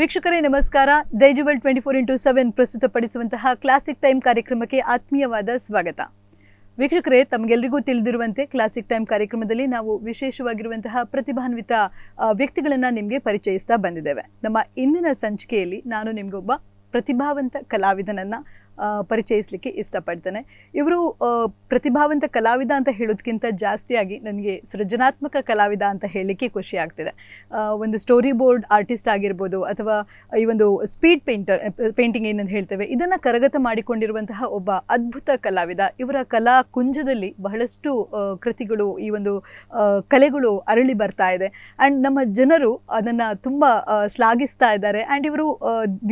ವೀಕ್ಷಕರೇ ನಮಸ್ಕಾರ. ದೈಜುವಲ್ 24x7 ಪ್ರಸ್ತುತಪಡಿಸುವಂತಹ classic time ಕಾರ್ಯಕ್ರಮಕ್ಕೆ ಆತ್ಮೀಯವಾದ ಸ್ವಾಗತ. ವೀಕ್ಷಕರೇ, ತಮಗೆಲ್ಲರಿಗೂ ತಿಳಿದಿರುವಂತೆ ಕ್ಲಾಸಿಕ್ ಟೈಮ್ ಕಾರ್ಯಕ್ರಮದಲ್ಲಿ ನಾವು ವಿಶೇಷವಾಗಿರುವಂತಹ ಪ್ರತಿಭಾನ್ವಿತ ವ್ಯಕ್ತಿಗಳನ್ನು ನಿಮಗೆ ಪರಿಚಯಿಸ್ತಾ ಬಂದಿದ್ದೇವೆ. ನಮ್ಮ ಇಂದಿನ ಸಂಚಿಕೆಯಲ್ಲಿ ನಾನು ನಿಮಗೊಬ್ಬ ಪ್ರತಿಭಾವಂತ ಕಲಾವಿದನನ್ನು ಪರಿಚಯಿಸಲಿಕ್ಕೆ ಇಷ್ಟಪಡ್ತೇನೆ. ಇವರು ಪ್ರತಿಭಾವಂತ ಕಲಾವಿದ ಅಂತ ಹೇಳೋದಕ್ಕಿಂತ ಜಾಸ್ತಿಯಾಗಿ ನನಗೆ ಸೃಜನಾತ್ಮಕ ಕಲಾವಿದ ಅಂತ ಹೇಳಲಿಕ್ಕೆ ಖುಷಿ ಆಗ್ತಿದೆ. ಒಂದು ಸ್ಟೋರಿ ಬೋರ್ಡ್ ಆರ್ಟಿಸ್ಟ್ ಆಗಿರ್ಬೋದು ಅಥವಾ ಈ ಒಂದು ಸ್ಪೀಡ್ ಪೇಂಟಿಂಗ್ ಏನಂತ ಹೇಳ್ತೇವೆ, ಇದನ್ನು ಕರಗತ ಮಾಡಿಕೊಂಡಿರುವಂತಹ ಒಬ್ಬ ಅದ್ಭುತ ಕಲಾವಿದ. ಇವರ ಕಲಾ ಕುಂಜದಲ್ಲಿ ಬಹಳಷ್ಟು ಕೃತಿಗಳು, ಈ ಒಂದು ಕಲೆಗಳು ಅರಳಿ ಬರ್ತಾ ಇದೆ. ಆ್ಯಂಡ್ ನಮ್ಮ ಜನರು ಅದನ್ನು ತುಂಬ ಶ್ಲಾಘಿಸ್ತಾ ಇದ್ದಾರೆ. ಆ್ಯಂಡ್ ಇವರು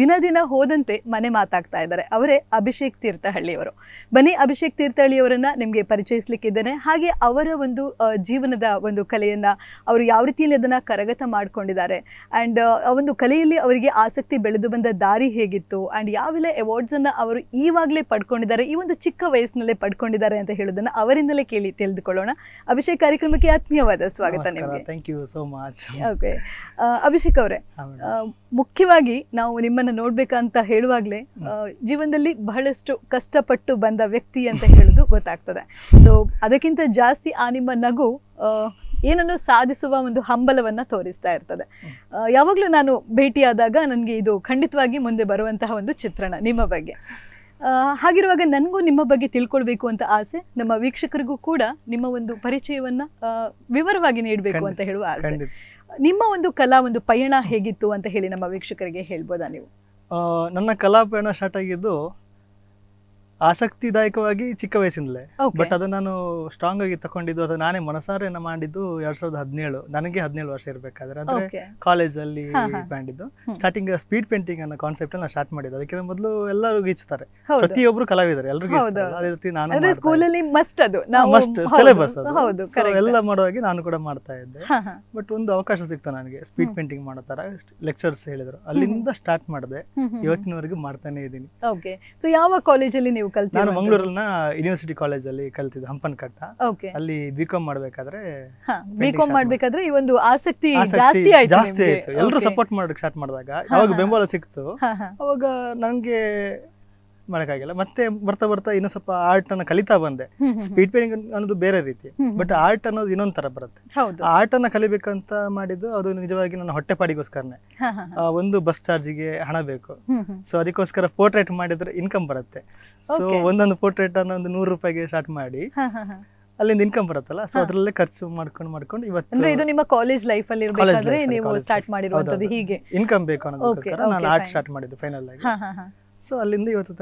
ದಿನ ದಿನ ಹೋದಂತೆ ಮನೆ ಮಾತಾಗ್ತಾ ಇದ್ದಾರೆ. ಅವರೇ ಅಭಿಷೇಕ್ ತೀರ್ಥಹಳ್ಳಿಯವರು. ಬನ್ನಿ, ಅಭಿಷೇಕ್ ತೀರ್ಥಹಳ್ಳಿಯವರನ್ನ ನಿಮಗೆ ಪರಿಚಯಿಸಲಿಕ್ಕಿದ್ದೇನೆ. ಹಾಗೆ ಅವರ ಒಂದು ಜೀವನದ ಒಂದು ಕಲೆಯನ್ನು ಅವರು ಯಾವ ರೀತಿಯಲ್ಲಿ ಅದನ್ನು ಕರಗತ ಮಾಡಿಕೊಂಡಿದ್ದಾರೆ, ಆ್ಯಂಡ್ ಆ ಒಂದು ಕಲೆಯಲ್ಲಿ ಅವರಿಗೆ ಆಸಕ್ತಿ ಬೆಳೆದು ಬಂದ ದಾರಿ ಹೇಗಿತ್ತು, ಆ್ಯಂಡ್ ಯಾವೆಲ್ಲ ಅವಾರ್ಡ್ಸನ್ನು ಅವರು ಈವಾಗಲೇ ಪಡ್ಕೊಂಡಿದ್ದಾರೆ, ಈ ಒಂದು ಚಿಕ್ಕ ವಯಸ್ಸಿನಲ್ಲೇ ಪಡ್ಕೊಂಡಿದ್ದಾರೆ ಅಂತ ಹೇಳೋದನ್ನು ಅವರಿಂದಲೇ ಕೇಳಿ ತಿಳಿದುಕೊಳ್ಳೋಣ. ಅಭಿಷೇಕ್, ಕಾರ್ಯಕ್ರಮಕ್ಕೆ ಆತ್ಮೀಯವಾದ ಸ್ವಾಗತ ನಿಮಗೆ. Thank you so much. Okay, Abhishek ಅವರೇ, ಮುಖ್ಯವಾಗಿ ನಾವು ನಿಮ್ಮನ್ನು ನೋಡ್ಬೇಕಂತ ಹೇಳುವಾಗಲೇ ಜೀವನದಲ್ಲಿ ಬಹಳಷ್ಟು ಕಷ್ಟಪಟ್ಟು ಬಂದ ವ್ಯಕ್ತಿ ಅಂತ ಹೇಳೋದು ಗೊತ್ತಾಗ್ತದೆ. ಸೊ ಅದಕ್ಕಿಂತ ಜಾಸ್ತಿ ಆ ನಿಮ್ಮ ನಗು ಏನನ್ನು ಸಾಧಿಸುವ ಒಂದು ಹಂಬಲವನ್ನು ತೋರಿಸ್ತಾ ಇರ್ತದೆ. ಯಾವಾಗಲೂ ನಾನು ಭೇಟಿಯಾದಾಗ ನನಗೆ ಇದು ಖಂಡಿತವಾಗಿ ಮುಂದೆ ಬರುವಂತಹ ಒಂದು ಚಿತ್ರಣ ನಿಮ್ಮ ಬಗ್ಗೆ. ಹಾಗಿರುವಾಗ ನನಗೂ ನಿಮ್ಮ ಬಗ್ಗೆ ತಿಳ್ಕೊಳ್ಬೇಕು ಅಂತ ಆಸೆ, ನಮ್ಮ ವೀಕ್ಷಕರಿಗೂ ಕೂಡ ನಿಮ್ಮ ಒಂದು ಪರಿಚಯವನ್ನು ವಿವರವಾಗಿ ನೀಡಬೇಕು ಅಂತ ಹೇಳುವ ಆಸೆ. ನಿಮ್ಮ ಒಂದು ಕಲಾ ಒಂದು ಪಯಣ ಹೇಗಿತ್ತು ಅಂತ ಹೇಳಿ ನಮ್ಮ ವೀಕ್ಷಕರಿಗೆ ಹೇಳ್ಬೋದಾ ನೀವು? ನನ್ನ ಕಲಾ ಪಯಣ ಸ್ಟಾರ್ಟ್ ಆಗಿದ್ದು ಆಸಕ್ತಿದಾಯಕವಾಗಿ ಚಿಕ್ಕ ವಯಸ್ಸಿಂದಲೇ. ಬಟ್ ಅದನ್ನ ನಾನು ಸ್ಟ್ರಾಂಗ್ ಆಗಿ ತಗೊಂಡಿದ್ದು, ಅದು ನಾನೇ ಮನಸಾರೆ ಮಾಡಿದ್ದು 2017. ನನಗೆ 17 ವರ್ಷ ಇರ್ಬೇಕಾದ್ರೆ, ಅಂದ್ರೆ ಕಾಲೇಜಲ್ಲಿ ಮಾಡಿದ್ದು. ಸ್ಟಾರ್ಟಿಂಗ್ ಸ್ಪೀಡ್ ಪೇಂಟಿಂಗ್ ಅನ್ನೋ ಕಾನ್ಸೆಪ್ಟ್ ನಾನು ಸ್ಟಾರ್ಟ್ ಮಾಡಿದ್ದು. ಅದಕ್ಕಿಂತ ಮೊದಲು ಎಲ್ಲರೂ ಗೀಚ್ತಾರೆ, ಪ್ರತಿಯೊಬ್ರು ಕಲಾವಿದರು, ಎಲ್ಲರಿಗೂ ಅದೇ ರೀತಿ ನಾನು ಸ್ಕೂಲಲ್ಲಿ ಮಸ್ಟ್ ಸಿಲೆಬಸ್ ಎಲ್ಲ ಮಾಡುವಾಗಿ ನಾನು ಕೂಡ ಮಾಡ್ತಾ ಇದ್ದೆ. ಬಟ್ ಒಂದು ಅವಕಾಶ ಸಿಕ್ತು ನನಗೆ ಸ್ಪೀಡ್ ಪೇಂಟಿಂಗ್ ಮಾಡೋ ತರ. ಲೆಕ್ಚರ್ಸ್ ಹೇಳಿದ್ರು, ಅಲ್ಲಿಂದ ಸ್ಟಾರ್ಟ್ ಮಾಡಿದೆ. ಇವತ್ತಿನವರೆಗೂ ಮಾಡ್ತಾನೆ ಇದ್ದೀನಿ. ಓಕೆ, ಸೊ ಯಾವ ಕಾಲೇಜಲ್ಲಿ ನೀವು? ನಾನು ಮಂಗಳೂರಿನ ಯೂನಿವರ್ಸಿಟಿ ಕಾಲೇಜಲ್ಲಿ ಕಲ್ತಿದ್ದೆ, ಹಂಪನಕಟ್ಟ. ಅಲ್ಲಿ ಬಿಕಾಮ್ ಮಾಡ್ಬೇಕಾದ್ರೆ ಈ ಒಂದು ಆಸಕ್ತಿ ಜಾಸ್ತಿ ಆಯ್ತು. ಎಲ್ಲರೂ ಸಪೋರ್ಟ್ ಮಾಡೋಕೆ ಸ್ಟಾರ್ಟ್ ಮಾಡಿದಾಗ, ಯಾವಾಗ ಬೆಂಬಲ ಸಿಕ್ತು ಅವಾಗ ನಂಗೆ ಮಾಡಕ್ಕಾಗಿಲ್ಲ. ಮತ್ತೆ ಬರ್ತಾ ಬರ್ತಾ ಇನ್ನೂ ಸ್ವಲ್ಪ ಆರ್ಟ್ ಅನ್ನ ಕಲಿತಾ ಬಂದೆ. ಸ್ಪೀಡ್ ಪೇಂಟಿಂಗ್ ಅನ್ನೋದು ಬೇರೆ ರೀತಿ, ಬಟ್ ಆರ್ಟ್ ಅನ್ನೋದು ಇನ್ನೊಂದ್ ತರ ಬರುತ್ತೆ. ಆರ್ಟ್ ಅನ್ನ ಕಲಿಬೇಕಂತ ಮಾಡಿದ್ದು ಅದು ನಿಜವಾಗಿ ನನ್ನ ಹೊಟ್ಟೆಪಾಡಿಗೋಸ್ಕರನೇ. ಒಂದು ಬಸ್ ಚಾರ್ಜಿಗೆ ಹಣ ಬೇಕು, ಸೊ ಅದಕ್ಕೋಸ್ಕರ ಪೋರ್ಟ್ರೇಟ್ ಮಾಡಿದ್ರೆ ಇನ್ಕಮ್ ಬರುತ್ತೆ. ಸೊ ಒಂದೊಂದು ಪೋರ್ಟ್ರೇಟ್ ಅನ್ನ ಒಂದು 100 ರೂಪಾಯಿಗೆ ಸ್ಟಾರ್ಟ್ ಮಾಡಿ ಅಲ್ಲಿಂದ ಇನ್ಕಮ್ ಬರುತ್ತಲ್ಲ, ಸೊ ಅದ್ರಲ್ಲೇ ಖರ್ಚು ಮಾಡ್ಕೊಂಡು ಇವತ್ತು ಇದು ನಿಮ್ಮ ಕಾಲೇಜ್ ಲೈಫ್ ಅಲ್ಲಿ ಇರಬೇಕಾದ್ರೆ ನೀವು ಸ್ಟಾರ್ಟ್ ಮಾಡಿರುವಂತದ್ದು. ಹೀಗೆ ಇನ್ಕಮ್ ಬೇಕು ಅನ್ನೋದಕ್ಕೋಸ್ಕರ ನಾನು ಆರ್ಟ್ ಸ್ಟಾರ್ಟ್ ಮಾಡಿದ್ದು ಫೈನಲ್ ಆಗಿ. ಸೊ ಅಲ್ಲಿಂದ ಇವತ್ತು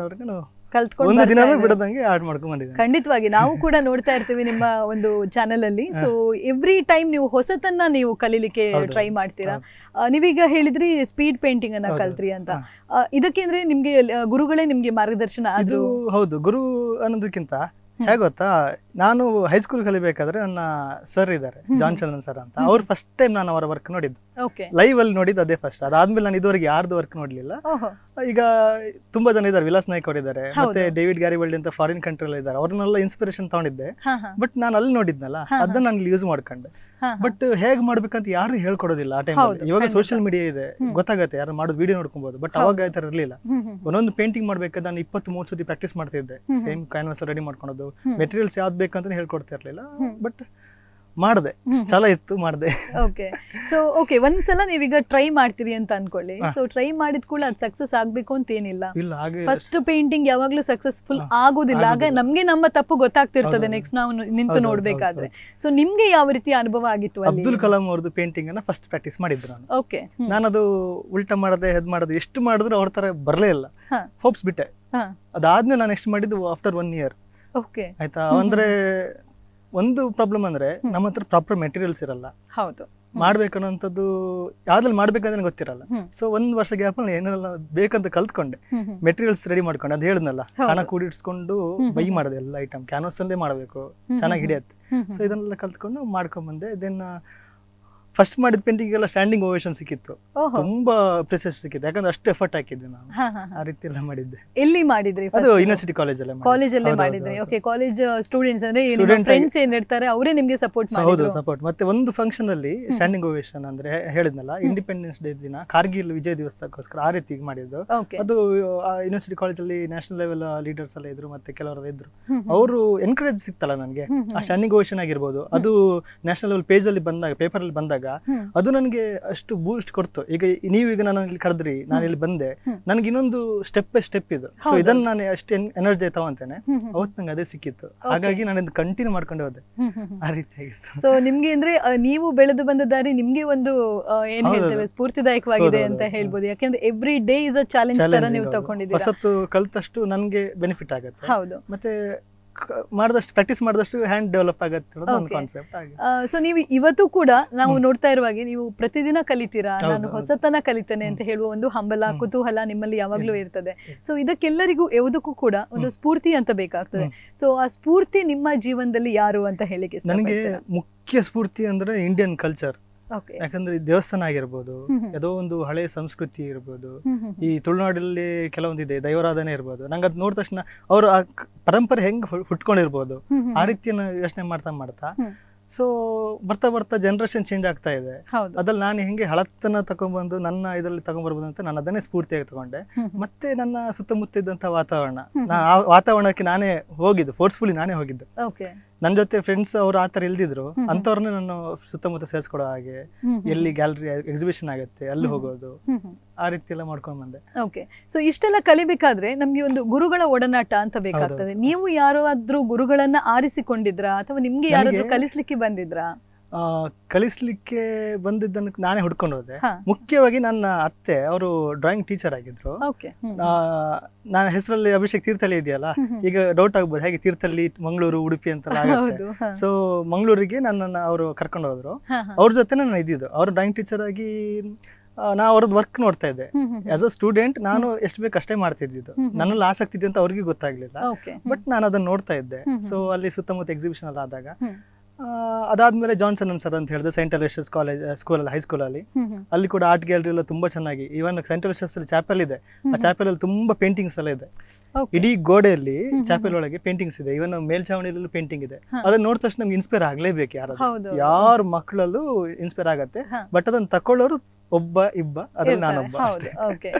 ಕಲ್ತ್ಕೊಂಡು ಬಿಡದಂಗೆ ಆರ್ಟ್ ಮಾಡ್ಕೊಂಡು ಬಂದಿದ್ದೀನಿ. ಖಂಡಿತವಾಗಿ ನಾವು ಕೂಡ ನೋಡ್ತಾ ಇರ್ತೀವಿ ನಿಮ್ಮ ಒಂದು ಚಾನೆಲ್ ಅಲ್ಲಿ. ಸೊ ಎವ್ರಿ ಟೈಮ್ ನೀವು ಹೊಸತನ್ನ ನೀವು ಕಲೀಲಿಕ್ಕೆ ಟ್ರೈ ಮಾಡ್ತೀರಾ. ನೀವೀಗ ಹೇಳಿದ್ರಿ ಸ್ಪೀಡ್ ಪೇಂಟಿಂಗ್ ಅನ್ನ ಕಲ್ತ್ರಿ ಅಂತ. ಇದಕ್ಕೆ ಅಂದ್ರೆ ನಿಮ್ಗೆ ಗುರುಗಳೇ ನಿಮ್ಗೆ ಮಾರ್ಗದರ್ಶನ ಆದ್ರು? ಹೌದು, ಗುರು ಅನ್ನೋದಕ್ಕಿಂತ ಹೇಗೆ ಗೊತ್ತಾ, ನಾನು ಹೈಸ್ಕೂಲ್ ಕಲಿಬೇಕಾದ್ರೆ ನನ್ನ ಸರ್ ಇದ್ದಾರೆ, ಜಾನ್ ಚಂದ್ರನ್ ಸರ್ ಅಂತ. ಅವ್ರು ಫಸ್ಟ್ ಟೈಮ್ ನಾನು ಅವರ ವರ್ಕ್ ನೋಡಿದ್ದು, ಲೈವ್ ಅಲ್ಲಿ ನೋಡಿದ್ದು ಅದೇ ಫಸ್ಟ್. ಅದಾದ್ಮೇಲೆ ನಾನು ಇದುವರೆಗೆ ಯಾರ್ದು ವರ್ಕ್ ನೋಡ್ಲಿಲ್ಲ. ಈಗ ತುಂಬಾ ಜನ ಇದ್ದಾರೆ, ವಿಲಾಸ್ ನಾಯ್ಕ್ ಅವರಿದ್ದಾರೆ, ಮತ್ತೆ ಡೇವಿಡ್ ಗ್ಯಾರಿಬಲ್ಡಿ ಅಂತ ಫಾರಿನ್ ಕಂಟ್ರಿ ಅಲ್ಲಿ ಇದ್ದಾರೆ. ಅವ್ರನ್ನೆಲ್ಲ ಇನ್ಸ್ಪಿರೇಷನ್ ತಗೊಂಡಿದ್ದೆ. ಬಟ್ ನಾನು ಅಲ್ಲಿ ನೋಡಿದ್ನಲ್ಲ, ಅದನ್ನ ನಾನು ಯೂಸ್ ಮಾಡ್ಕೊಂಡೆ. ಬಟ್ ಹೇಗ್ ಮಾಡ್ಬೇಕಂತ ಯಾರು ಹೇಳ್ಕೊಡೋದಿಲ್ಲ ಆ ಟೈಮ್. ಇವಾಗ ಸೋಷಿಯಲ್ ಮೀಡಿಯಾ ಇದೆ, ಗೊತ್ತಾಗತ್ತೆ, ಯಾರು ಮಾಡೋದು ವಿಡಿಯೋ ನೋಡ್ಕೊಬಹುದು. ಬಟ್ ಅವಾಗ ಆ ತರ ಇರ್ಲಿಲ್ಲ. ಒಂದೊಂದು ಪೇಂಟಿಂಗ್ ಮಾಡ್ಬೇಕಾದ್ರೆ ನಾನು 20-30 ಸತಿ ಪ್ರಾಕ್ಟೀಸ್ ಮಾಡ್ತಿದ್ದೆ. ಸೇಮ್ ಕ್ಯಾನ್ವಾಸ್ ರೆಡಿ ಮಾಡ್ಕೊಳೋದು, ಮೆಟೀರಿಯಲ್ಸ್ ಯಾವ್ದು ಬೇಕಂತ ಹೇಳ್ಕೊಡ್ತಾ ಇರ್ಲಿಲ್ಲ. ಬಟ್ ಮಾಡಿದೆ, ಚಲೋ ಇತ್ತು, ಮಾಡಿದೆ. ಓಕೆ, ಒಂದ್ಸಲ ನೀವೀಗ ಟ್ರೈ ಮಾಡ್ತೀರಿ ಅಂತ ಅನ್ಕೊಳ್ಳಿ. ಸೊ ಟ್ರೈ ಮಾಡಿದ ಕೂಡ ಅದು ಸಕ್ಸಸ್ ಆಗ್ಬೇಕು ಅಂತ ಏನಿಲ್ಲ. ಫಸ್ಟ್ ಪೇಂಟಿಂಗ್ ಯಾವಾಗ್ಲೂ ಸಕ್ಸಸ್ಫುಲ್ ಆಗೋದಿಲ್ಲ. ಆಗ ನಮ್ಗೆ ನಮ್ಮ ತಪ್ಪು ಗೊತ್ತಾಗ್ತಿರ್ತದೆ ನೆಕ್ಸ್ಟ್ ನಾವು ನಿಂತು ನೋಡ್ಬೇಕಾದ್ರೆ. ಸೊ ನಿಮ್ಗೆ ಯಾವ ರೀತಿ ಅನುಭವ ಆಗಿತ್ತು? ಅಬ್ದುಲ್ ಕಲಾಂ ಅವ್ರದ್ದು ಪೇಂಟಿಂಗ್ ಅನ್ನ ಫಸ್ಟ್ ಪ್ರಾಕ್ಟೀಸ್ ಮಾಡಿದ್ರು ನಾನು. ಓಕೆ, ನಾನದು ಉಲ್ಟಾ ಮಾಡದೆ ಹೆದ್ ಮಾಡದೆ ಎಷ್ಟು ಮಾಡಿದ್ರು ಅವ್ರ ತರ ಬರ್ಲೇ ಇಲ್ಲ. ಹೋಪ್ಸ್ ಬಿಟ್ಟೆ. ಅದಾದ್ಮೇಲೆ ನಾನು ನೆಕ್ಸ್ಟ್ ಮಾಡಿದ್ದು ಆಫ್ಟರ್ 1 year. ಓಕೆ, ಆಯ್ತಾ. ಅಂದ್ರೆ ಒಂದು ಪ್ರಾಬ್ಲಮ್ ಅಂದ್ರೆ ನಮ್ಮ ಹತ್ರ ಪ್ರಾಪರ್ ಮೆಟೀರಿಯಲ್ಸ್ ಇರಲ್ಲ. ಹೌದು, ಮಾಡ್ಬೇಕನ್ನೋಂಥದ್ದು ಯಾವ್ದ್ರಲ್ಲಿ ಮಾಡ್ಬೇಕಂದ್ರೆ ಗೊತ್ತಿರಲ್ಲ. ಸೊ 1 ವರ್ಷ ಗ್ಯಾಪ್ ಅಲ್ಲಿ ಏನೆಲ್ಲ ಬೇಕಂತ ಕಲ್ತ್ಕೊಂಡೆ, ಮೆಟೀರಿಯಲ್ಸ್ ರೆಡಿ ಮಾಡ್ಕೊಂಡೆ. ಅದು ಹೇಳಿದ್ನಲ್ಲ, ಹಣ ಕೂಡಿಡ್ಸ್ಕೊಂಡು ಬೈ ಮಾಡಿದೆ. ಎಲ್ಲ ಐಟಮ್ ಕ್ಯಾನ್ವಾಸ್ ಅಲ್ಲೇ ಮಾಡ್ಬೇಕು, ಚೆನ್ನಾಗಿ ಹಿಡಿಯತ್ತೆ. ಸೊ ಇದನ್ನೆಲ್ಲ ಕಲ್ತ್ಕೊಂಡು ಮಾಡ್ಕೊಂಡ್ ಬಂದೆ. ದೆನ್ ಫಸ್ಟ್ ಮಾಡಿದ ಪೇಂಟಿಂಗ್ ಎಲ್ಲ ಸ್ಟ್ಯಾಂಡಿಂಗ್ ಓವೇಷನ್ ಸಿಕ್ಕಿತ್ತು, ತುಂಬಾ ಪ್ರೆಸೆಸ್ ಸಿಕ್ಕಿತ್ತು, ಯಾಕಂದ್ರೆ ಅಷ್ಟು ಎಫರ್ಟ್ ಹಾಕಿದ್ದೆ ನಾನು. ಆ ರೀತಿ ಎಲ್ಲ ಮಾಡಿದ್ದೆ. ಎಲ್ಲಿ ಮಾಡಿದ್ರಿ? ಅದು ಯೂನಿವರ್ಸಿಟಿ ಕಾಲೇಜಲ್ಲೇ ಮಾಡಿದ್ರಿ. ಓಕೆ, ಕಾಲೇಜ್ ಸ್ಟೂಡೆಂಟ್ಸ್ ಅಂದ್ರೆ ಫ್ರೆಂಡ್ಸ್ ಏನ್ ಇರ್ತಾರೆ ಅವರೇ ನಿಮಗೆ ಸಪೋರ್ಟ್ ಮಾಡಿದ್ರು? ಹೌದು, ಸಪೋರ್ಟ್. ಮತ್ತೆ ಒಂದು ಫಂಕ್ಷನ್ ಅಲ್ಲಿ ಸ್ಟ್ಯಾಂಡಿಂಗ್ ಓವೇಷನ್ ಅಂದ್ರೆ ಹೇಳಿದ್ನಲ್ಲ, ಇಂಡಿಪೆಂಡೆನ್ಸ್ ಡೇ ದಿನ ಕಾರ್ಗಿಲ್ ವಿಜಯ ದಿವಸಕ್ಕೋಸ್ಕರ ಆ ರೀತಿ ಮಾಡಿದ್ದು. ಅದು ಯೂನಿವರ್ಸಿಟಿ ಕಾಲೇಜಲ್ಲಿ ನ್ಯಾಷನಲ್ ಲೆವೆಲ್ ಲೀಡರ್ಸ್ ಎಲ್ಲ ಇದ್ರು, ಮತ್ತೆ ಕೆಲವರು ಇದ್ರು. ಅವರು ಎನ್ಕರೇಜ್ ಸಿಕ್ತಲ್ಲ ನನಗೆ, ಆ ಸ್ಟ್ಯಾಂಡಿಂಗ್ ಓವೇಷನ್ ಆಗಿರ್ಬೋದು, ಅದು ನ್ಯಾಷನಲ್ ಲೆವೆಲ್ ಪೇಜ್ ಅಲ್ಲಿ ಬಂದಾಗ, ಪೇಪರ್ ಅಲ್ಲಿ ಬಂದಾಗ ಅದು ನನಗೆ ಅಷ್ಟು ಬೂಸ್ಟ್ ಕೊಡ್ತು. ಈಗ ನೀವೀಗ ನಾನು ಇಲ್ಲಿ ಕರೆದ್ರಿ, ನಾನು ಇಲ್ಲಿ ಬಂದೆ, ನನಗೆ ಇನ್ನೊಂದು ಸ್ಟೆಪ್ ಬೈ ಸ್ಟೆಪ್ ಇದು. ಸೊ ಇದನ್ನ ನಾನು ಅಷ್ಟು ಎನರ್ಜಿ ತಗೊಂತೇನೆ, ಅವತ್ತು ನಂಗೆ ಅದೇ ಸಿಕ್ಕಿತ್ತು. ಹಾಗಾಗಿ ನಾನು ಇದನ್ನ ಕಂಟಿನ್ಯೂ ಮಾಡ್ಕೊಂಡು ಹೋದೆ. ಆ ರೀತಿ ಆಗಿತ್ತು. ಸೊ ನಿಮ್ಗೆ ಅಂದ್ರೆ ನೀವು ಬೆಳೆದು ಬಂದ ದಾರಿ ನಿಮ್ಗೆ ಒಂದು ಏನ್ ಹೇಳ್ತೇವೆ ಸ್ಫೂರ್ತಿದಾಯಕವಾಗಿದೆ ಅಂತ ಹೇಳ್ಬೋದು. ಯಾಕಂದ್ರೆ every day is a challenge ತರ ನೀವು ತಗೊಂಡಿದ್ದೀರಾ. ಹೊಸತು ಕಲ್ತಷ್ಟು ನನಗೆ ಬೆನಿಫಿಟ್ ಆಗುತ್ತೆ. ಹೌದು. ಮತ್ತೆ ಮಾಡಿದಷ್ಟು ಪ್ರಾಕ್ಟೀಸ್ ಮಾಡಿದಷ್ಟು ಹ್ಯಾಂಡ್ ಡೆವಲಪ್ ಆಗುತ್ತೆ ಒಂದು ಕಾನ್ಸೆಪ್ಟ್. ಸೊ ನೀವು ಇವತ್ತು ಕೂಡ ನಾವು ನೋಡ್ತಾ ಇರುವಾಗೆ ನೀವು ಪ್ರತಿದಿನ ಕಲಿತೀರಾ, ನಾನು ಹೊಸತನ ಕಲಿತೇನೆ ಅಂತ ಹೇಳುವ ಒಂದು ಹಂಬಲ, ಕುತೂಹಲ ನಿಮ್ಮಲ್ಲಿ ಯಾವಾಗ್ಲೂ ಇರ್ತದೆ. ಸೊ ಇದಕ್ಕೆಲ್ಲರಿಗೂ ಯಾವುದಕ್ಕೂ ಕೂಡ ಒಂದು ಸ್ಫೂರ್ತಿ ಅಂತ ಬೇಕಾಗ್ತದೆ. ಸೊ ಆ ಸ್ಫೂರ್ತಿ ನಿಮ್ಮ ಜೀವನದಲ್ಲಿ ಯಾರು ಅಂತ ಹೇಳಿಕೆ? ನನಗೆ ಮುಖ್ಯ ಸ್ಫೂರ್ತಿ ಅಂದ್ರೆ ಇಂಡಿಯನ್ ಕಲ್ಚರ್. ಯಾಕಂದ್ರೆ ದೇವಸ್ಥಾನ ಆಗಿರ್ಬೋದು, ಯಾವುದೋ ಒಂದು ಹಳೆ ಸಂಸ್ಕೃತಿ ಇರ್ಬೋದು, ಈ ತುಳುನಾಡಲ್ಲಿ ಕೆಲವೊಂದಿದೆ ದೈವಾರಾಧನೆ ಇರ್ಬೋದು. ನಂಗೆ ಅದ್ ನೋಡಿದ ತಕ್ಷಣ ಅವರು ಆ ಪರಂಪರೆ ಹೆಂಗ್ ಹುಟ್ಕೊಂಡಿರ್ಬೋದು ಆ ರೀತಿಯನ್ನ ಯೋಚನೆ ಮಾಡ್ತಾ ಸೊ ಬರ್ತಾ ಬರ್ತಾ ಜನರೇಷನ್ ಚೇಂಜ್ ಆಗ್ತಾ ಇದೆ. ಅದ್ರಲ್ಲಿ ನಾನು ಹೆಂಗೆ ಹಳತ್ತನ್ನ ತಗೊಂಡ್ಬಂದು ನನ್ನ ಇದರಲ್ಲಿ ತಗೊಂಡ್ಬರ್ಬೋದು ಅಂತ ನಾನು ಅದನ್ನೇ ಸ್ಫೂರ್ತಿಯಾಗಿ ತಗೊಂಡೆ. ಮತ್ತೆ ನನ್ನ ಸುತ್ತಮುತ್ತ ಇದ್ದಂತ ವಾತಾವರಣ, ಆ ವಾತಾವರಣಕ್ಕೆ ನಾನೇ ಹೋಗಿದ್ದು, ಫೋರ್ಸ್ಫುಲಿ ನಾನೇ ಹೋಗಿದ್ದು. ನನ್ನ ಜೊತೆ ಫ್ರೆಂಡ್ಸ್ ಅವ್ರು ಆತರ ಇಲ್ದಿದ್ರು, ಅಂತವ್ರನ್ನೇ ನಾನು ಸುತ್ತಮುತ್ತ ಸೇರಿಸ್ಕೊಡೋ ಹಾಗೆ, ಎಲ್ಲಿ ಗ್ಯಾಲರಿ ಎಕ್ಸಿಬಿಷನ್ ಆಗುತ್ತೆ ಅಲ್ಲಿ ಹೋಗೋದು, ಆ ರೀತಿ ಎಲ್ಲ ಮಾಡ್ಕೊಂಡ್ ಬಂದೆ. ಓಕೆ, ಸೊ ಇಷ್ಟೆಲ್ಲ ಕಲಿಬೇಕಾದ್ರೆ ನಮ್ಗೆ ಒಂದು ಗುರುಗಳ ಒಡನಾಟ ಅಂತ ಬೇಕಾಗ್ತದೆ. ನೀವು ಯಾರಾದ್ರೂ ಗುರುಗಳನ್ನ ಆರಿಸಿಕೊಂಡಿದ್ರಾ ಅಥವಾ ನಿಮ್ಗೆ ಯಾರಾದ್ರೂ ಕಲಿಸ್ಲಿಕ್ಕೆ ಬಂದಿದ್ರಾ? ಕಲಿಸ್ಲಿಕ್ಕೆ ಬಂದಿದ್ದನ್ನು ನಾನೇ ಹುಡ್ಕೊಂಡು ಹೋದೆ. ಮುಖ್ಯವಾಗಿ ನನ್ನ ಅತ್ತೆ, ಅವರು ಡ್ರಾಯಿಂಗ್ ಟೀಚರ್ ಆಗಿದ್ರು. ನನ್ನ ಹೆಸರಲ್ಲಿ ಅಭಿಷೇಕ್ ತೀರ್ಥಹಳ್ಳಿ ಇದೆಯಲ್ಲ, ಈಗ ಡೌಟ್ ಆಗ್ಬೋದು ಹೇಗೆ ತೀರ್ಥಹಳ್ಳಿ ಮಂಗಳೂರು ಉಡುಪಿ ಅಂತೆಲ್ಲ ಆಗುತ್ತೆ. ಸೊ ಮಂಗಳೂರಿಗೆ ನನ್ನನ್ನು ಅವರು ಕರ್ಕೊಂಡು ಹೋದ್ರು. ಅವ್ರ ಜೊತೆ ನಾನು ಇದ್ದಿದ್ದು. ಅವರು ಡ್ರಾಯಿಂಗ್ ಟೀಚರ್ ಆಗಿ ನಾ ಅವ್ರದ್ದು ವರ್ಕ್ ನೋಡ್ತಾ ಇದ್ದೆ. ಆಸ್ ಅ ಸ್ಟೂಡೆಂಟ್ ನಾನು ಎಷ್ಟು ಬೇಕು ಅಷ್ಟೇ ಮಾಡ್ತಿದ್ದು, ನನ್ನಲ್ಲಿ ಆಸಕ್ತಿ ಇದೆ ಅಂತ ಅವ್ರಿಗೆ ಗೊತ್ತಾಗ್ಲಿಲ್ಲ, ಬಟ್ ನಾನು ಅದನ್ನ ನೋಡ್ತಾ ಇದ್ದೆ. ಸೊ ಅಲ್ಲಿ ಸುತ್ತಮುತ್ತ ಎಕ್ಸಿಬಿಷನ್ ಅಲ್ಲಿ ಆದಾಗ ಅದಾದ್ಮೇಲೆ ಜಾನ್ಸನ್ ಸರ್ ಅಂತ ಹೇಳಿದ್ರೆ ಸೈಂಟ್ ಅಲೋಷಿಯಸ್ ಕಾಲೇಜ್ ಸ್ಕೂಲಲ್ಲಿ, ಹೈಸ್ಕೂಲಲ್ಲಿ, ಅಲ್ಲಿ ಕೂಡ ಆರ್ಟ್ ಗ್ಯಾಲರಿ ಎಲ್ಲ ತುಂಬಾ ಚೆನ್ನಾಗಿ. ಇವನ್ ಸೈಂಟ್ ಅಲೋಷಿಯಸ್ ಅಲ್ಲಿ ಚಾಪೆಲ್ ಇದೆ, ಆ ಚಾಪೆಲ್ ಅಲ್ಲಿ ತುಂಬಾ ಪೇಂಟಿಂಗ್ಸ್ ಎಲ್ಲ ಇದೆ. ಇಡೀ ಗೋಡೆಯಲ್ಲಿ ಚಾಪೆಲ್ ಒಳಗೆ ಪೇಂಟಿಂಗ್ಸ್ ಇದೆ, ಇವನ್ ಮೇಲ್ಛಾವಣಿಯಲ್ಲೂ ಪೇಂಟಿಂಗ್ ಇದೆ. ಅದನ್ನ ನೋಡಿದ ತಕ್ಷಣ ನಮ್ಗೆ ಇನ್ಸ್ಪೈರ್ ಆಗ್ಲೇಬೇಕು, ಯಾರ ಮಕ್ಕಳಲ್ಲೂ ಇನ್ಸ್ಪೈರ್ ಆಗತ್ತೆ. ಬಟ್ ಅದನ್ನ ತಕೊಳ್ಳೋರು ಒಬ್ಬ ಇಬ್ಬ, ಅದ್ರಲ್ಲಿ ನಾನೊಬ್ಬ.